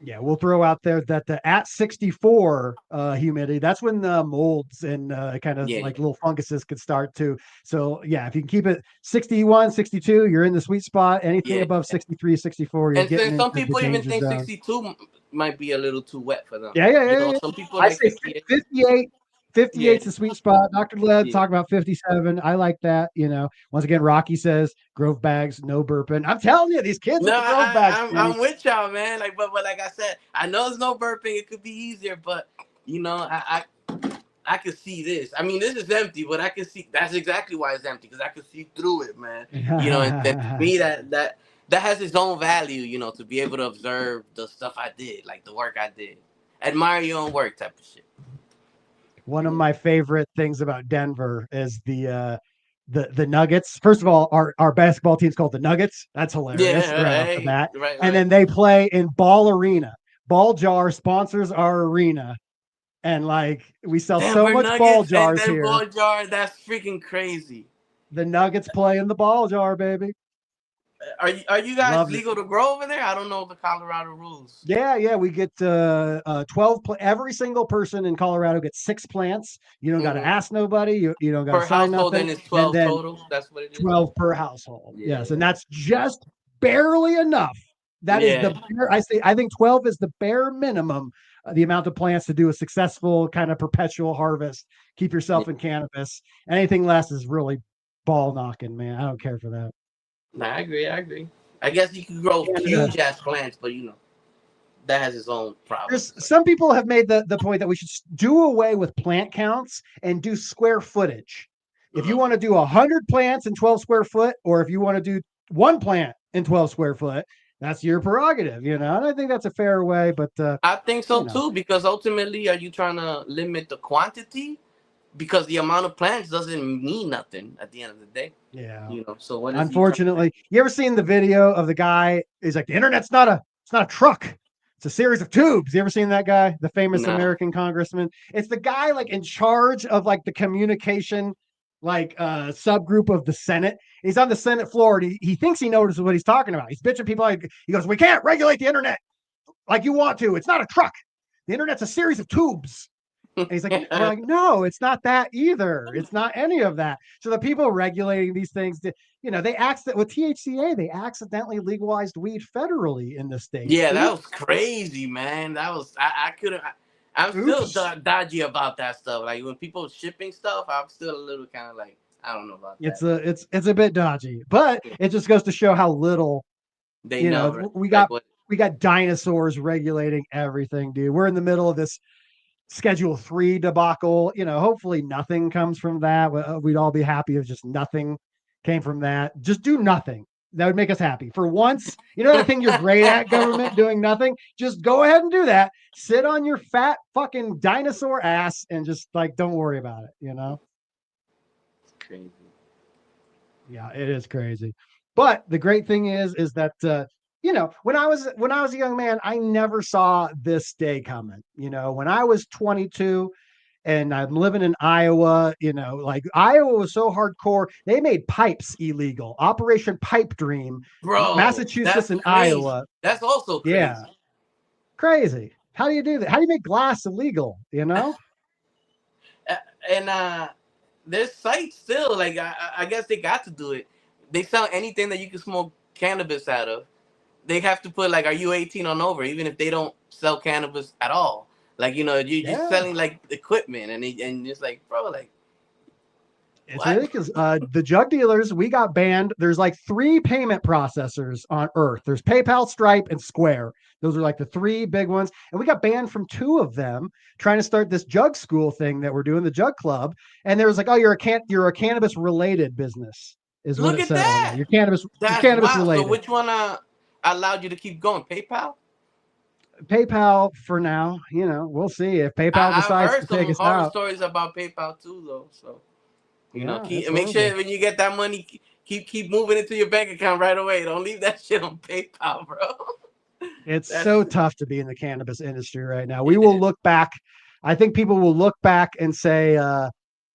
B: Yeah, we'll throw out there that at 64 humidity, that's when the molds and kind of like little funguses could start to. So yeah, if you can keep it 61, 62, you're in the sweet spot. Anything above 63, 64, you're getting into
C: some people
B: the
C: even think
B: zone.
C: 62 might be a little too wet for them.
B: Yeah.
C: Some people
B: I
C: like
B: say 58. 58's the sweet spot. Dr. Led talk about 57. I like that. You know, once again, Rocky says Grove bags, no burping. I'm telling you, these kids with the Grove bags.
C: I'm with y'all, man. Like, but like I said, I know there's no burping. It could be easier, but you know, I can see this. I mean, this is empty, but I can see that's exactly why it's empty, because I can see through it, man. You know, and to me that has its own value, you know, to be able to observe the stuff I did, like the work I did, admire your own work type of shit.
B: One of my favorite things about Denver is the Nuggets. First of all, our basketball team's called the Nuggets. That's hilarious. Right off the bat. Right. And then they play in Ball Arena. Ball Jar sponsors our arena. And like we sell so much Nuggets, ball jars here.
C: Ball jar, that's freaking crazy.
B: The Nuggets play in the Ball Jar, baby.
C: Are you guys legal to grow over there? I don't know the Colorado rules.
B: Yeah. We get 12. Every single person in Colorado gets 6 plants. You don't got to ask nobody. You don't got to sign nothing.
C: Then it's 12 total. That's what it is.
B: 12 per household. Yes, and that's just barely enough. That is I think 12 is the bare minimum. The amount of plants to do a successful kind of perpetual harvest. Keep yourself in cannabis. Anything less is really ball knocking, man. I don't care for that.
C: No, I agree. I guess you can grow huge ass plants, but you know, that has its own problems.
B: Some people have made the point that we should do away with plant counts and do square footage. If you want to do 100 plants in 12 square foot, or if you want to do 1 plant in 12 square foot, that's your prerogative, you know. And I think that's a fair way, but
C: I think so too, because ultimately, are you trying to limit the quantity? Because the amount of plants doesn't mean nothing at the end of the day.
B: Yeah.
C: You know, so what is
B: unfortunately, you ever seen the video of the guy? He's like, the internet's not a truck. It's a series of tubes. You ever seen that guy, the famous
C: No.
B: American congressman? It's the guy like in charge of like the communication subgroup of the Senate. He's on the Senate floor and he thinks he knows what he's talking about. He's bitching people like, he goes, "We can't regulate the internet like you want to. It's not a truck. The internet's a series of tubes." And he's like, we're like, "No, it's not that either. It's not any of that." So the people regulating these things, they with THCA, they accidentally legalized weed federally in the state.
C: Yeah, that was crazy, man. That was I couldn't. I'm still dodgy about that stuff. Like when people shipping stuff, I'm still a little kind of like, I don't know about that.
B: It's a bit dodgy, but it just goes to show how little
C: they know. Right?
B: We got dinosaurs regulating everything, dude. We're in the middle of this Schedule 3 debacle. Hopefully nothing comes from that. We'd all be happy if just nothing came from that. Just do nothing. That would make us happy. For once, that thing you're great at, government, doing nothing. Just go ahead and do that. Sit on your fat fucking dinosaur ass and just like don't worry about it,
C: It's crazy.
B: Yeah, it is crazy. But the great thing is that when I was a young man, I never saw this day coming. When I was 22 and I'm living in Iowa, like Iowa was so hardcore, they made pipes illegal. Operation Pipe Dream,
C: Bro,
B: Massachusetts and
C: crazy.
B: Iowa.
C: That's also crazy.
B: Yeah, crazy. How do you do that? How do you make glass illegal?
C: And there's sites still, like I guess they got to do it. They sell anything that you can smoke cannabis out of. They have to put like, are you 18 on over, even if they don't sell cannabis at all. Like, you're just selling like equipment and it's like, bro, like,
B: it's ridiculous. The Jug Dealers, we got banned. There's like 3 payment processors on Earth. There's PayPal, Stripe, and Square. Those are like the 3 big ones. And we got banned from 2 of them trying to start this Jug School thing that we're doing, the Jug Club. And there was like, oh, you're a cannabis related business. Is what it said on there. You're cannabis related.
C: So which one allowed you to keep going?
B: PayPal for now. We'll see if PayPal decides to take us out.
C: I've heard some horror stories about PayPal too, though. So make sure when you get that money, keep moving it to your bank account right away. Don't leave that shit on PayPal, bro.
B: It's so tough to be in the cannabis industry right now. We will look back. I think people will look back and say,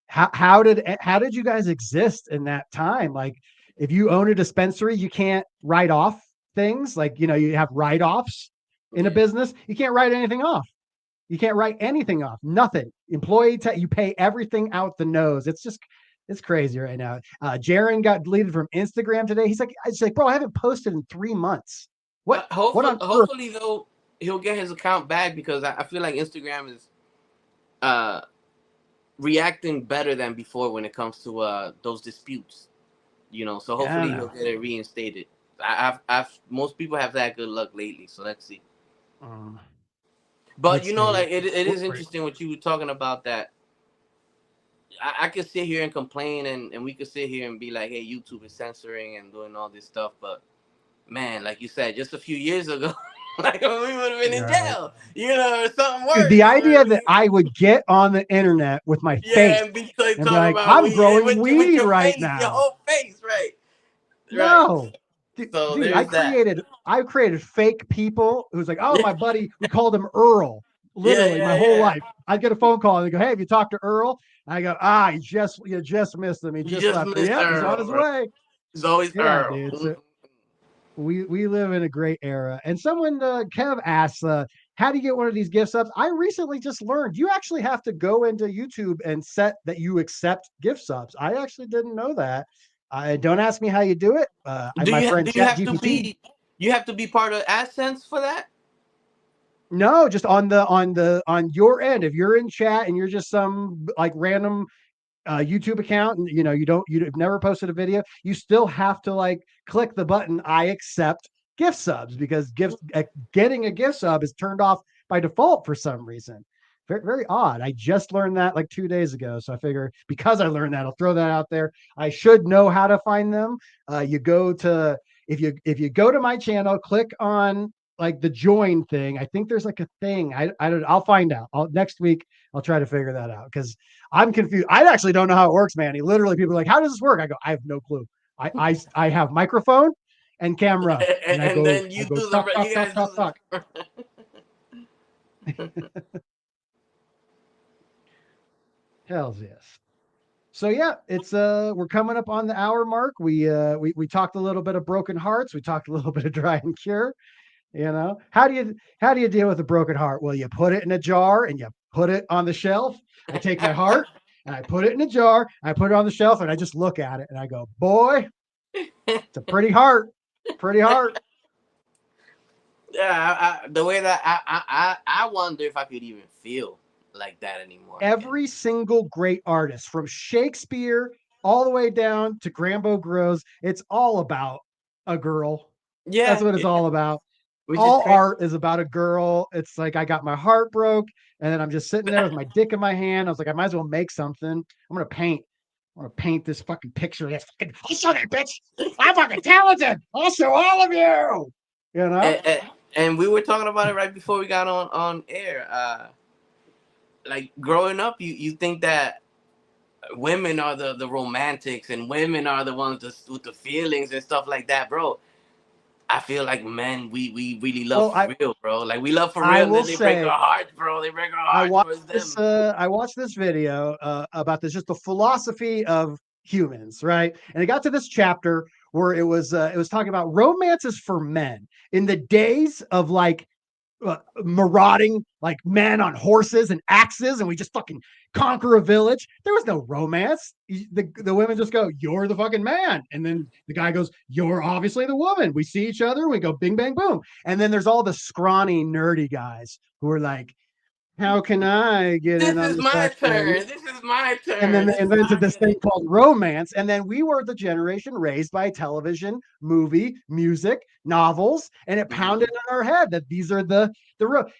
B: how did you guys exist in that time? Like, if you own a dispensary, you can't write off things. Like, you have write-offs in a business. You can't write anything off. You can't write anything off. Nothing. You pay everything out the nose. It's crazy right now. Jaron got deleted from Instagram today. He's like, bro, I haven't posted in 3 months.
C: Hopefully though, he'll get his account back, because I feel like Instagram is reacting better than before when it comes to those disputes. So hopefully he'll get it reinstated. Most people have that good luck lately, so let's see. But like it is interesting what you were talking about, that I could sit here and complain and we could sit here and be like, hey, YouTube is censoring and doing all this stuff, but man, like you said, just a few years ago, like we would have been in jail, or something worse.
B: The idea that I would get on the internet with my face and be like, I'm growing weed right now.
C: Your whole face, right?
B: No.
C: So
B: dude, I created fake people who's like, oh, my buddy, we called him Earl. Literally, my whole life. I'd get a phone call and they go, hey, have you talked to Earl? And I go, you just missed him. He just left. Yeah, he's on his way.
C: He's always Earl.
B: Dude, so we live in a great era. And someone, Kev asks, how do you get one of these gift subs? I recently just learned you actually have to go into YouTube and set that you accept gift subs. I actually didn't know that. Don't ask me how you do it.
C: You have to be part of AdSense for that?
B: No, just on your end. If you're in chat and you're just some like random YouTube account and you've never posted a video, you still have to like click the button I accept gift subs, because getting a gift sub is turned off by default for some reason. Very, very odd. I just learned that like 2 days ago. So I figure because I learned that, I'll throw that out there. I should know how to find them. If you go to my channel, click on like the join thing. I think there's like a thing. I'll find out. Next week I'll try to figure that out, because I'm confused. I actually don't know how it works, man. People are like, how does this work? I go, I have no clue. I have microphone and camera, and then you guys do the Hells yes. So yeah, it's we're coming up on the hour mark. We talked a little bit of broken hearts. We talked a little bit of dry and cure. You know, how do you deal with a broken heart? Well, you put it in a jar and you put it on the shelf. I take my heart and I put it in a jar. I put it on the shelf and I just look at it and I go, boy, it's a pretty heart, pretty heart.
C: Yeah, the way that I wonder if I could even feel like that anymore.
B: Every single great artist, from Shakespeare all the way down to Grambo Grows, it's all about a girl.
C: Yeah,
B: That's what it's all about.
C: which
B: All
C: is crazy.
B: art is about a girl. It's like I got my heart broke, and then I'm just sitting there with my dick in my hand. I was like, I might as well make something. I'm gonna paint. I'm gonna paint this fucking picture. I'll show that bitch. I'm fucking talented. I'll show all of you. You know.
C: And we were talking about it right before we got on air. Like growing up, you think that women are the romantics and women are the ones with the feelings and stuff like that, bro. I feel like men, we really love for real, bro. Like we love for real, and then they break our hearts, bro. They break our hearts towards them.
B: I watched this video about this, just the philosophy of humans, right? And it got to this chapter where it was talking about romances for men in the days of like marauding like men on horses and axes, and we just fucking conquer a village. There was no romance. The women just go, "You're the fucking man," and then the guy goes, "You're obviously the woman." We see each other, we go, "Bing bang boom," and then there's all the scrawny nerdy guys who are like, how can I get in on
C: This is
B: this
C: my
B: action?
C: turn. This is my turn.
B: And then they invented this thing called romance. And then we were the generation raised by television, movie, music, novels, and it pounded in our head that these are the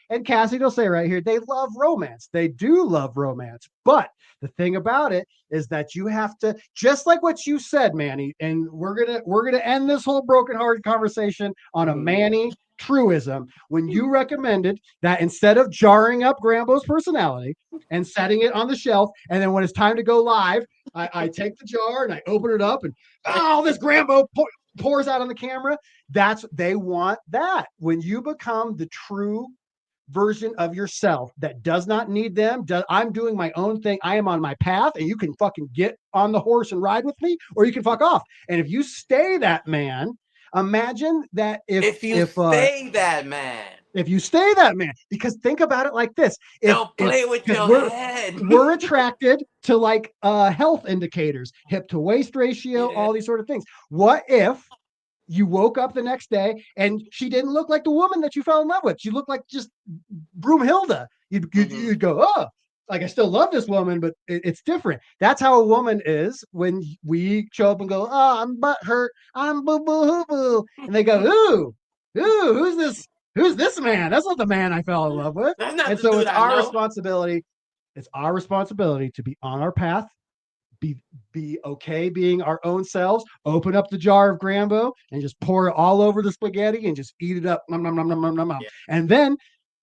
B: and Cassie will say right here, they love romance. They do love romance. But the thing about it is that you have to, just like what you said, Manny, and we're gonna end this whole broken heart conversation on a Manny truism when you recommended that instead of jarring up Grambo's personality and setting it on the shelf, and then when it's time to go live, I take the jar and I open it up and all this Grambo pours out on the camera. They want that. When you become the true version of yourself that does not need them, I'm doing my own thing. I am on my path, and you can fucking get on the horse and ride with me, or you can fuck off. And if you stay that man, imagine that if you stay that man, because think about it like this:
C: they'll play with your head.
B: We're attracted to like health indicators, hip to waist ratio, all these sort of things. What if you woke up the next day and she didn't look like the woman that you fell in love with? She looked like just Broomhilda. You'd go, oh, like I still love this woman, but it's different. That's how a woman is when we show up and go, oh, I'm butthurt, I'm boo boo hoo boo, and they go, ooh, who's this? Who's this man? That's not the man I fell in love with. And so it's our responsibility. It's our responsibility to be on our path, be okay being our own selves, open up the jar of Grambo and just pour it all over the spaghetti and just eat it up. Nom, nom, nom, nom, nom, nom. Yeah. And then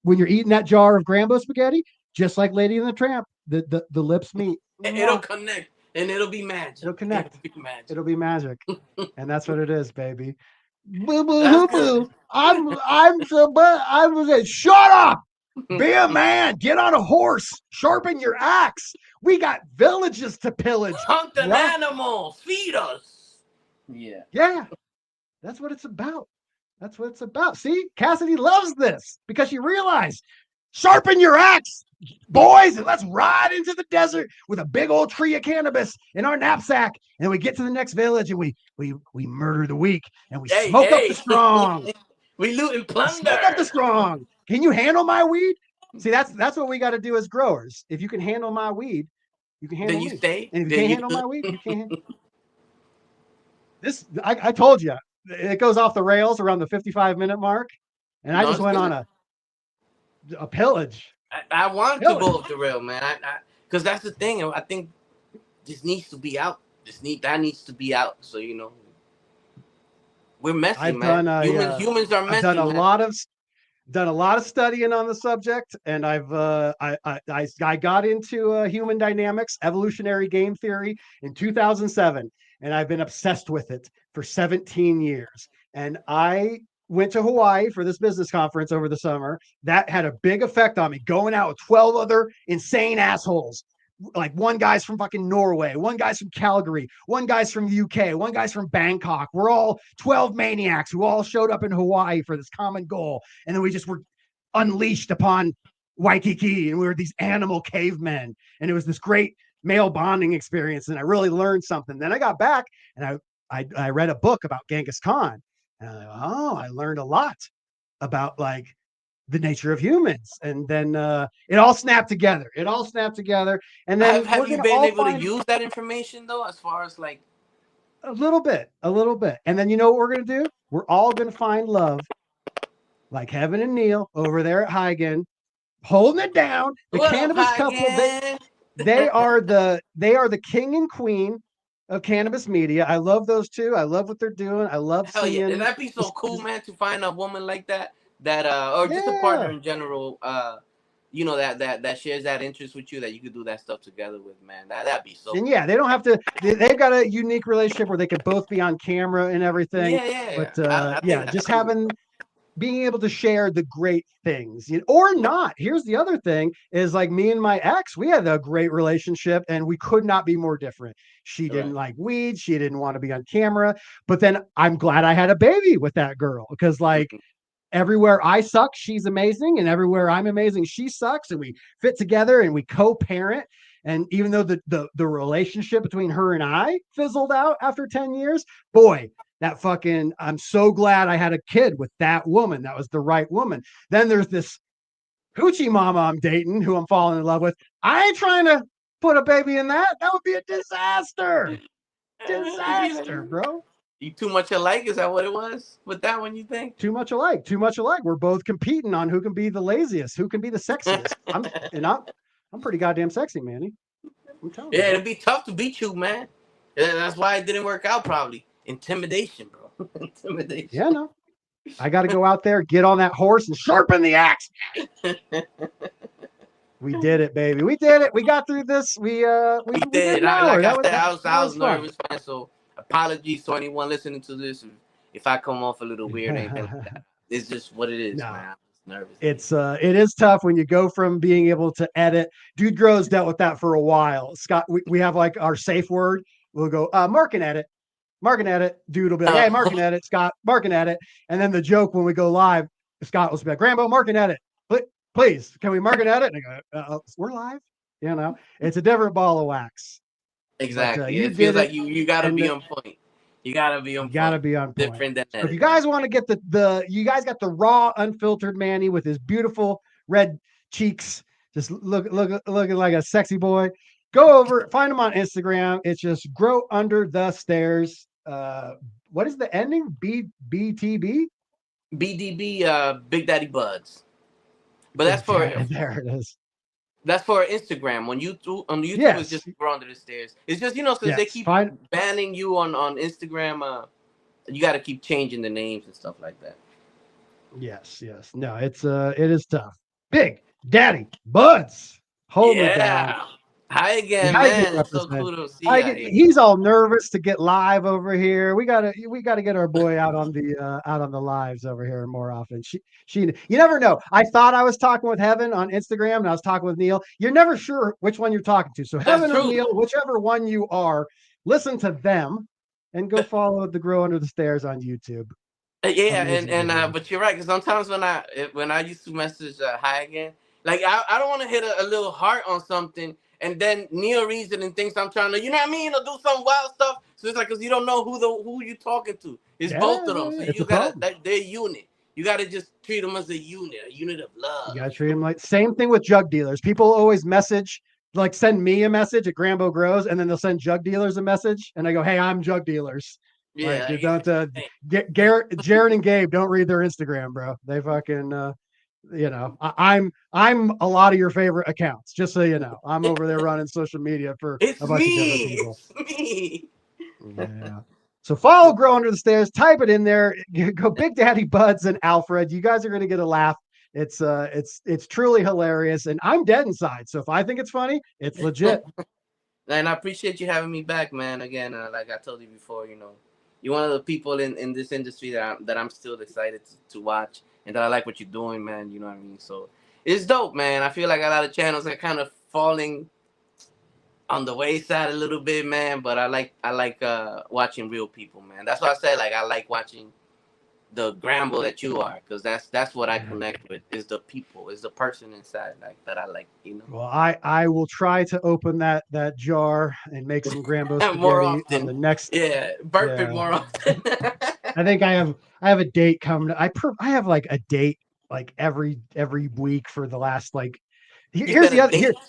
B: when you're eating that jar of Grambo spaghetti, just like Lady and the Tramp, the lips meet.
C: It'll connect and it'll be magic.
B: It'll connect. It'll be magic. And that's what it is, baby. Boo boo hoo boo. I'm so but I was saying, shut up. Be a man. Get on a horse. Sharpen your axe. We got villages to pillage.
C: Hunt an animal. Feed us.
B: Yeah. Yeah. That's what it's about. That's what it's about. See, Cassidy loves this because she realized, sharpen your axe, boys, and let's ride into the desert with a big old tree of cannabis in our knapsack. And we get to the next village and we murder the weak and we smoke up the strong.
C: We loot and plunder.
B: Smoke up the strong. Can you handle my weed? See, that's what we got to do as growers. If you can handle my weed, you can handle me.
C: Stay.
B: And if you can't handle my weed, you can't handle this. I told you, it goes off the rails around the 55-minute mark. And I just went on a pillage.
C: I want to go off the rail, man. Because that's the thing. I think this needs to be out. That needs to be out. So, you know, we're messy, man. Humans are messy.
B: I've done a lot of studying on the subject, and I got into human dynamics, evolutionary game theory in 2007, and I've been obsessed with it for 17 years. And I went to Hawaii for this business conference over the summer. That had a big effect on me. Going out with 12 other insane assholes. Like one guy's from fucking Norway, one guy's from Calgary, one guy's from the UK, one guy's from Bangkok. We're all 12 maniacs who all showed up in Hawaii for this common goal. And then we just were unleashed upon Waikiki, and we were these animal cavemen. And it was this great male bonding experience. And I really learned something. Then I got back and I read a book about Genghis Khan. And I learned a lot about like the nature of humans. And then it all snapped together. And then
C: have you been able to use that information though, as far as like
B: a little bit. And then you know what we're going to do? We're all going to find love like Heaven and Neil over there at Huygen, holding it down. The
C: what
B: cannabis
C: up,
B: couple,
C: Huygen?
B: they are the king and queen of cannabis media. I love those two. I love what they're doing. I love
C: Hell
B: seeing.
C: yeah, that'd be so cool, man, to find a woman like that, or just a partner in general, you know, that shares that interest with you, that you could do that stuff together with, man. That'd be so.
B: And yeah, they don't have to. They've got a unique relationship where they can both be on camera and everything.
C: Yeah.
B: But
C: I
B: yeah, just having, being able to share the great things, you know, or not. Here's the other thing: is like me and my ex, we had a great relationship, and we could not be more different. She didn't like weed. She didn't want to be on camera. But then I'm glad I had a baby with that girl, because like. Everywhere I suck, she's amazing. And everywhere I'm amazing, she sucks. And we fit together and we co-parent. And even though the relationship between her and I fizzled out after 10 years, boy, that fucking, I'm so glad I had a kid with that woman. That was the right woman. Then there's this hoochie mama I'm dating who I'm falling in love with. I ain't trying to put a baby in that. That would be a disaster. Disaster, bro.
C: You too much alike? Is that what it was with that one, you think?
B: Too much alike. We're both competing on who can be the laziest, who can be the sexiest. I'm pretty goddamn sexy, Manny. I'm telling you.
C: Yeah, it'd be tough to beat you, man. Yeah, that's why it didn't work out, probably. Intimidation, bro. Intimidation.
B: Yeah, no. I got to go out there, get on that horse, and sharpen the axe. We did it, baby. We did it. We got through this. We did.
C: I was nervous, man. So apologies to anyone listening to this if I come off a little weird. It's just what it is, man. I'm just nervous.
B: It is tough when you go from being able to edit. Dude Grows dealt with that for a while. Scott, we have like our safe word. We'll go mark and edit. Dude will be like, hey, mark and edit. Scott, mark and edit. And then the joke when we go live, Scott will be like, Grambo, mark and edit. Please, can we mark and edit? And I go, we're live. You know, it's a different ball of wax.
C: Exactly. But, it feels like you gotta be on point. You gotta be on point. Different than that.
B: If you guys want to get you guys got the raw, unfiltered Manny with his beautiful red cheeks, just looking like a sexy boy. Go over, find him on Instagram. It's just Grow Under the Stairs. What is the ending? BTB?
C: BDB, Big Daddy Buds. But that's for
B: there it is.
C: That's for Instagram. On YouTube, it's just Grow Under the Stairs. It's just, since they keep banning you on Instagram, you got to keep changing the names and stuff like that.
B: Yes. No, it is tough. Big Daddy Buds. Hold it down.
C: Hi again, man. So cool to see you.
B: He's all nervous to get live over here. We gotta get our boy out on the lives over here more often. You never know. I thought I was talking with Heaven on Instagram and I was talking with Neil. You're never sure which one you're talking to. So Heaven or Neil, whichever one you are, listen to them and go follow the Grow Under the Stairs on YouTube.
C: Yeah, and but you're right, because sometimes when I used to message hi again, like I don't want to hit a little heart on something. And then Neil reads it and thinks I'm trying to, you know what I mean, or do some wild stuff. So it's like, because you don't know who you're talking to. It's both of them. So you gotta, they're a unit. You gotta just treat them as a unit of love. You
B: gotta treat them like, same thing with Jug Dealers. People always message, like send me a message at Grambo Grows, and then they'll send Jug Dealers a message, and I go, hey, I'm Jug Dealers. Yeah, like, you don't Jared and Gabe don't read their Instagram, bro. They fucking I'm a lot of your favorite accounts, just so you know. I'm over there running social media for a bunch of different people.
C: It's me.
B: Yeah. So follow Grow Under the Stairs, type it in there. Go Big Daddy Buds and Alfred. You guys are gonna get a laugh. It's truly hilarious, and I'm dead inside. So if I think it's funny, it's legit.
C: And I appreciate you having me back, man. Again, like I told you before, You're one of the people in this industry that I'm still excited to watch, and that I like what you're doing, man. You know what I mean? So it's dope, man. I feel like a lot of channels are kind of falling on the wayside a little bit, man. But I like watching real people, man. That's why I said like I like watching the Grambo that you are, because that's what I connect with, is the people, is the person inside, like that I like, you know.
B: Well, I will try to open that jar and make some Grambo
C: More
B: spaghetti on
C: often,
B: the next.
C: yeah, burp it
B: Yeah,
C: more often.
B: I think I have a date coming. I have like a date like every week for the last like.
C: You
B: Here's
C: said a
B: the other here.
C: date,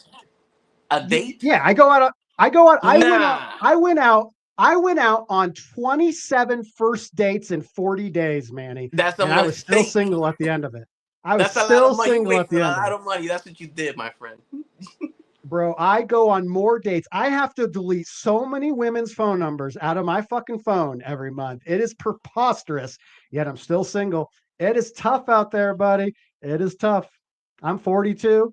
C: a date?
B: Yeah, I go out. I go out. I went out.
C: Nah,
B: I went out. I went out on 27 first dates in 40 days, Manny,
C: that's a
B: and I was still
C: mistake.
B: single at the end of it. I was
C: That's a lot of
B: still
C: money. You
B: single at
C: wasted
B: the
C: a
B: end of
C: lot
B: it.
C: of money. That's what you did, my friend.
B: Bro, I go on more dates. I have to delete so many women's phone numbers out of my fucking phone every month. It is preposterous, yet I'm still single. It is tough out there, buddy. It is tough. I'm 42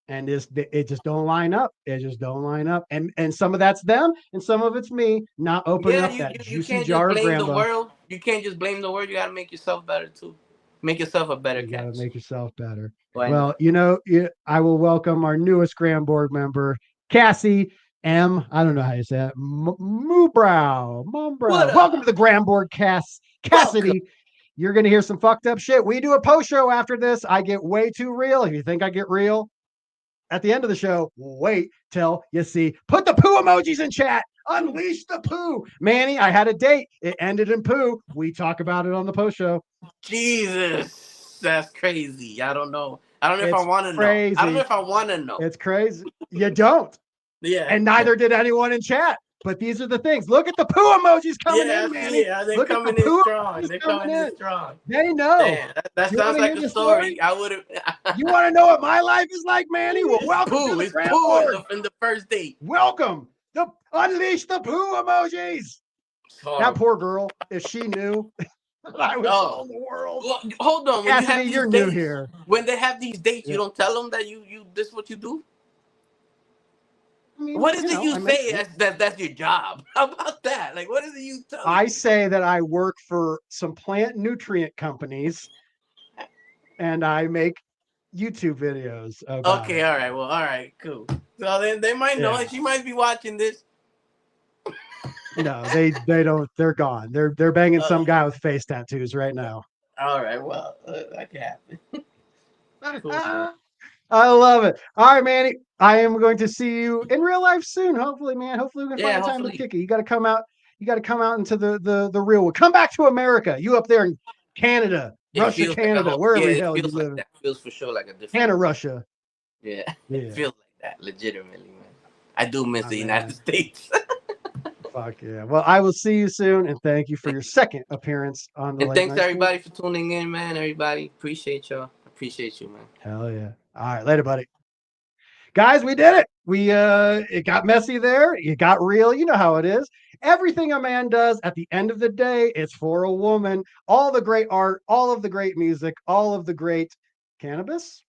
B: and it just don't line up. It just don't line up. And some of that's them and some of it's me not opening
C: Yeah,
B: up
C: you,
B: that
C: you you
B: juicy
C: can't just
B: jar of
C: blame the
B: Grambo.
C: world. You can't just blame the world. You gotta make yourself better too. Make yourself a better
B: You got to
C: catch.
B: make yourself better.
C: Why not?
B: Well, I will welcome our newest Grand Board member, Cassie M. I don't know how you say it. Moobrow.
C: What
B: Mombrow. Welcome to
C: up?
B: the Grand Board,
C: Welcome.
B: Cassidy. You're going to hear some fucked up shit. We do a post show after this. I get way too real. If you think I get real at the end of the show, wait till you see. Put the poo emojis in chat. Unleash the poo. Manny, I had a date. It ended in poo. We talk about it on the post show.
C: Jesus, that's crazy. I don't know. I don't know if I
B: It's
C: want to know. I don't know
B: crazy.
C: if I want to know.
B: It's crazy. You don't.
C: Yeah.
B: And neither did anyone in chat. But these are the things. Look at the poo emojis coming
C: Yeah,
B: in,
C: I see
B: Manny.
C: it. They're
B: Look at the
C: coming in
B: poo
C: strong.
B: emojis
C: They're
B: coming
C: coming in
B: in.
C: strong.
B: They know.
C: Damn, that
B: You want
C: sounds
B: to
C: like
B: hear
C: a
B: the story?
C: story. I would
B: You
C: have.
B: want to know what my life is like, Manny? Well,
C: It's
B: welcome to
C: poo.
B: the
C: It's
B: Grand
C: poo in
B: Board.
C: the first date.
B: Welcome. The unleash the poo emojis.
C: It's
B: That
C: horrible.
B: poor girl, if she knew that I would tell
C: Oh,
B: the world.
C: well, hold on. When you
B: Cassidy,
C: have these
B: you're new
C: dates,
B: here.
C: when they have these dates, you
B: Yeah.
C: don't tell them that you this is what you do.
B: I mean,
C: What is it you
B: I make.
C: say that's your job? How about that? Like, what is it you tell them?
B: I say that I work for some plant nutrient companies and I make YouTube videos about
C: Okay,
B: it.
C: all right. Well, all right, cool. So then they might know,
B: Yeah.
C: and she might be watching this.
B: No, they don't. They're gone. They're banging
C: Uh,
B: some guy with face tattoos right now.
C: all right. Well, that can happen. Cool, man.
B: I love it. All right, Manny. I am going to see you in real life soon. Hopefully, man. Hopefully, we can
C: Yeah,
B: find a time to
C: hopefully.
B: kick it. You got to come out. You got to come out into the real world. Come back to America. You up there in Canada,
C: It
B: Russia,
C: feels like a
B: Canada,
C: whole. Yeah,
B: wherever the
C: it
B: hell you
C: feels like
B: live.
C: that. Feels for sure like a different.
B: Canada, Russia.
C: Yeah, it
B: Yeah,
C: feels like that. Legitimately, man. I do miss
B: my
C: the United
B: man.
C: States.
B: Fuck yeah. Well, I will see you soon, and thank you for your second appearance on the
C: And
B: Late
C: thanks
B: Night Smoke.
C: everybody for tuning in, man. Everybody, appreciate y'all. Appreciate you, man.
B: Hell yeah. All right, later, buddy. Guys, we did it. It got messy there. It got real. You know how it is. Everything a man does at the end of the day, it's for a woman. All the great art, all of the great music, all of the great cannabis.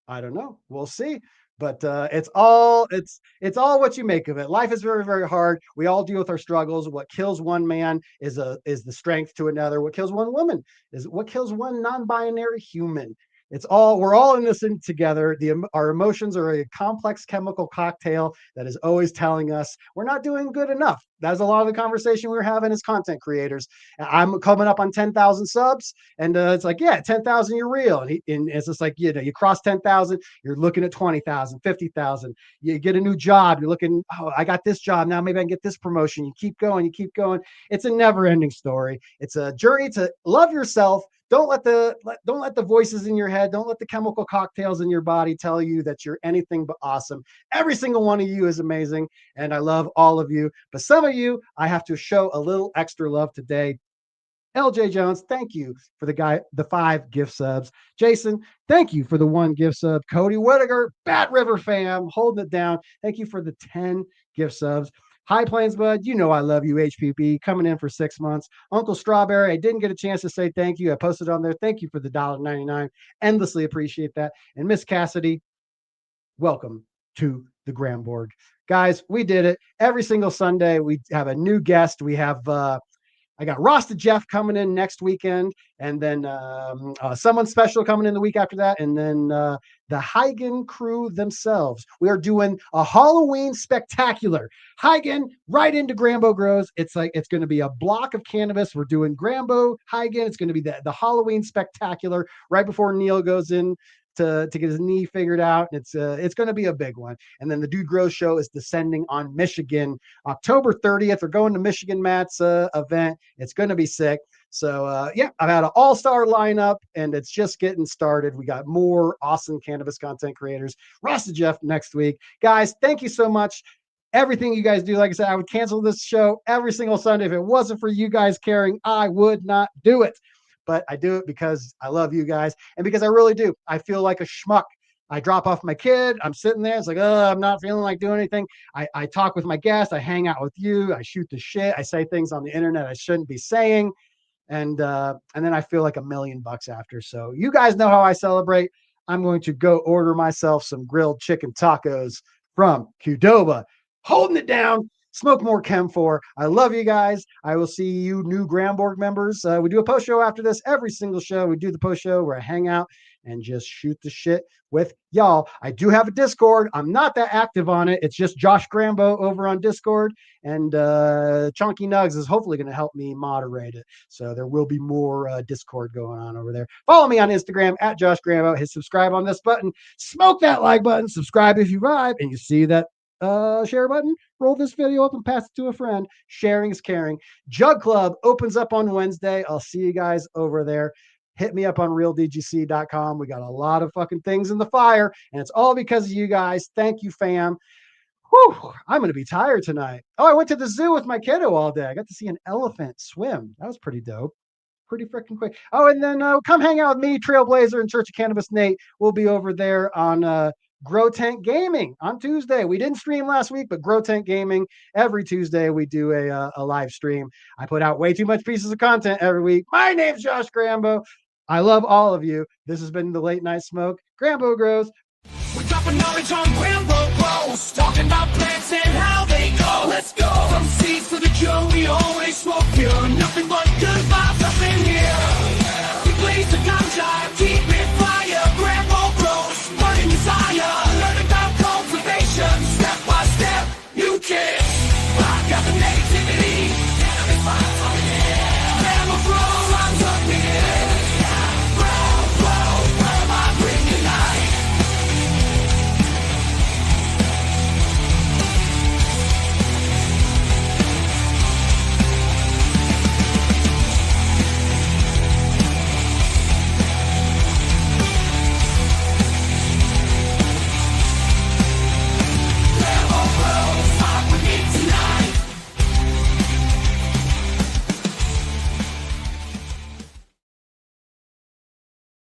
B: I don't know. We'll see. But it's all what you make of it. Life is very, very hard. We all deal with our struggles. What kills one man is the strength to another. What kills one woman is what kills one non-binary human. We're all in this in together. Our emotions are a complex chemical cocktail that is always telling us we're not doing good enough. That's a lot of the conversation we were having as content creators. I'm coming up on 10,000 subs, and it's like, yeah, 10,000, you're real. And it's just like, you cross 10,000, you're looking at 20,000, 50,000. You get a new job, you're looking, oh, I got this job now, maybe I can get this promotion. You keep going, you keep going. It's a never-ending story. It's a journey to love yourself. Don't let the voices in your head, don't let the chemical cocktails in your body tell you that you're anything but awesome. Every single one of you is amazing, and I love all of you. But some of you, I have to show a little extra love today. LJ Jones, thank you for the 5 gift subs. Jason, thank you for the 1 gift sub. Cody Whittaker, Bat River fam, holding it down. Thank you for the 10 gift subs. High Plains Bud, you know I love you, HPP, coming in for 6 months. Uncle Strawberry, I didn't get a chance to say thank you. I posted on there. Thank you for the $1.99. Endlessly appreciate that. And Miss Cassidy, welcome to the Gram Board. Guys, we did it. Every single Sunday, we have a new guest. We have I got Rasta Jeff coming in next weekend, and then someone special coming in the week after that, and then the Heigen crew themselves. We are doing a Halloween spectacular. Heigen right into Grambo Grows. It's going to be a block of cannabis. We're doing Grambo Heigen. It's going to be the Halloween spectacular right before Neil goes in to get his knee figured out. It's going to be a big one. And then the Dude Grows show is descending on Michigan, October 30th. We're going to Michigan Matt's event. It's going to be sick. So yeah, I've had an all-star lineup, and it's just getting started. We got more awesome cannabis content creators. Rasta Jeff next week. Guys, thank you so much. Everything you guys do, like I said, I would cancel this show every single Sunday. If it wasn't for you guys caring, I would not do it. But I do it because I love you guys, and because I really do. I feel like a schmuck. I drop off my kid. I'm sitting there. It's like, oh, I'm not feeling like doing anything. I talk with my guests. I hang out with you. I shoot the shit. I say things on the internet I shouldn't be saying. And then I feel like $1 million after. So you guys know how I celebrate. I'm going to go order myself some grilled chicken tacos from Qdoba. Holding it down. Smoke more Chem 4. I love you guys. I will see you new Gramborg members. We do a post show after this. Every single show, we do the post show where I hang out and just shoot the shit with y'all. I do have a Discord. I'm not that active on it. It's just Josh Grambo over on Discord. And Chunky Nugs is hopefully going to help me moderate it. So there will be more Discord going on over there. Follow me on Instagram at Josh Grambo. Hit subscribe on this button. Smoke that like button. Subscribe if you vibe. And you see that share button. Roll this video up and pass it to a friend. Sharing is caring. Jug Club opens up on Wednesday. I'll see you guys over there. Hit me up on realdgc.com. We got a lot of fucking things in the fire, and it's all because of you guys. Thank you, fam. Whew, I'm going to be tired tonight. Oh, I went to the zoo with my kiddo all day. I got to see an elephant swim. That was pretty dope. Pretty freaking quick. Oh, and then come hang out with me, Trailblazer, and Church of Cannabis Nate. We'll be over there on Grow Tent Gaming on Tuesday. We didn't stream last week, but Grow Tent Gaming, every Tuesday we do a live stream. I put out way too much pieces of content every week. My name's Josh Grambo. I love all of you. This has been the Late Night Smoke. Grambo Grows.
A: We're dropping knowledge on Grambo Grows, talking about plants and how they go. Let's go. From seeds to the cure, we always smoke pure.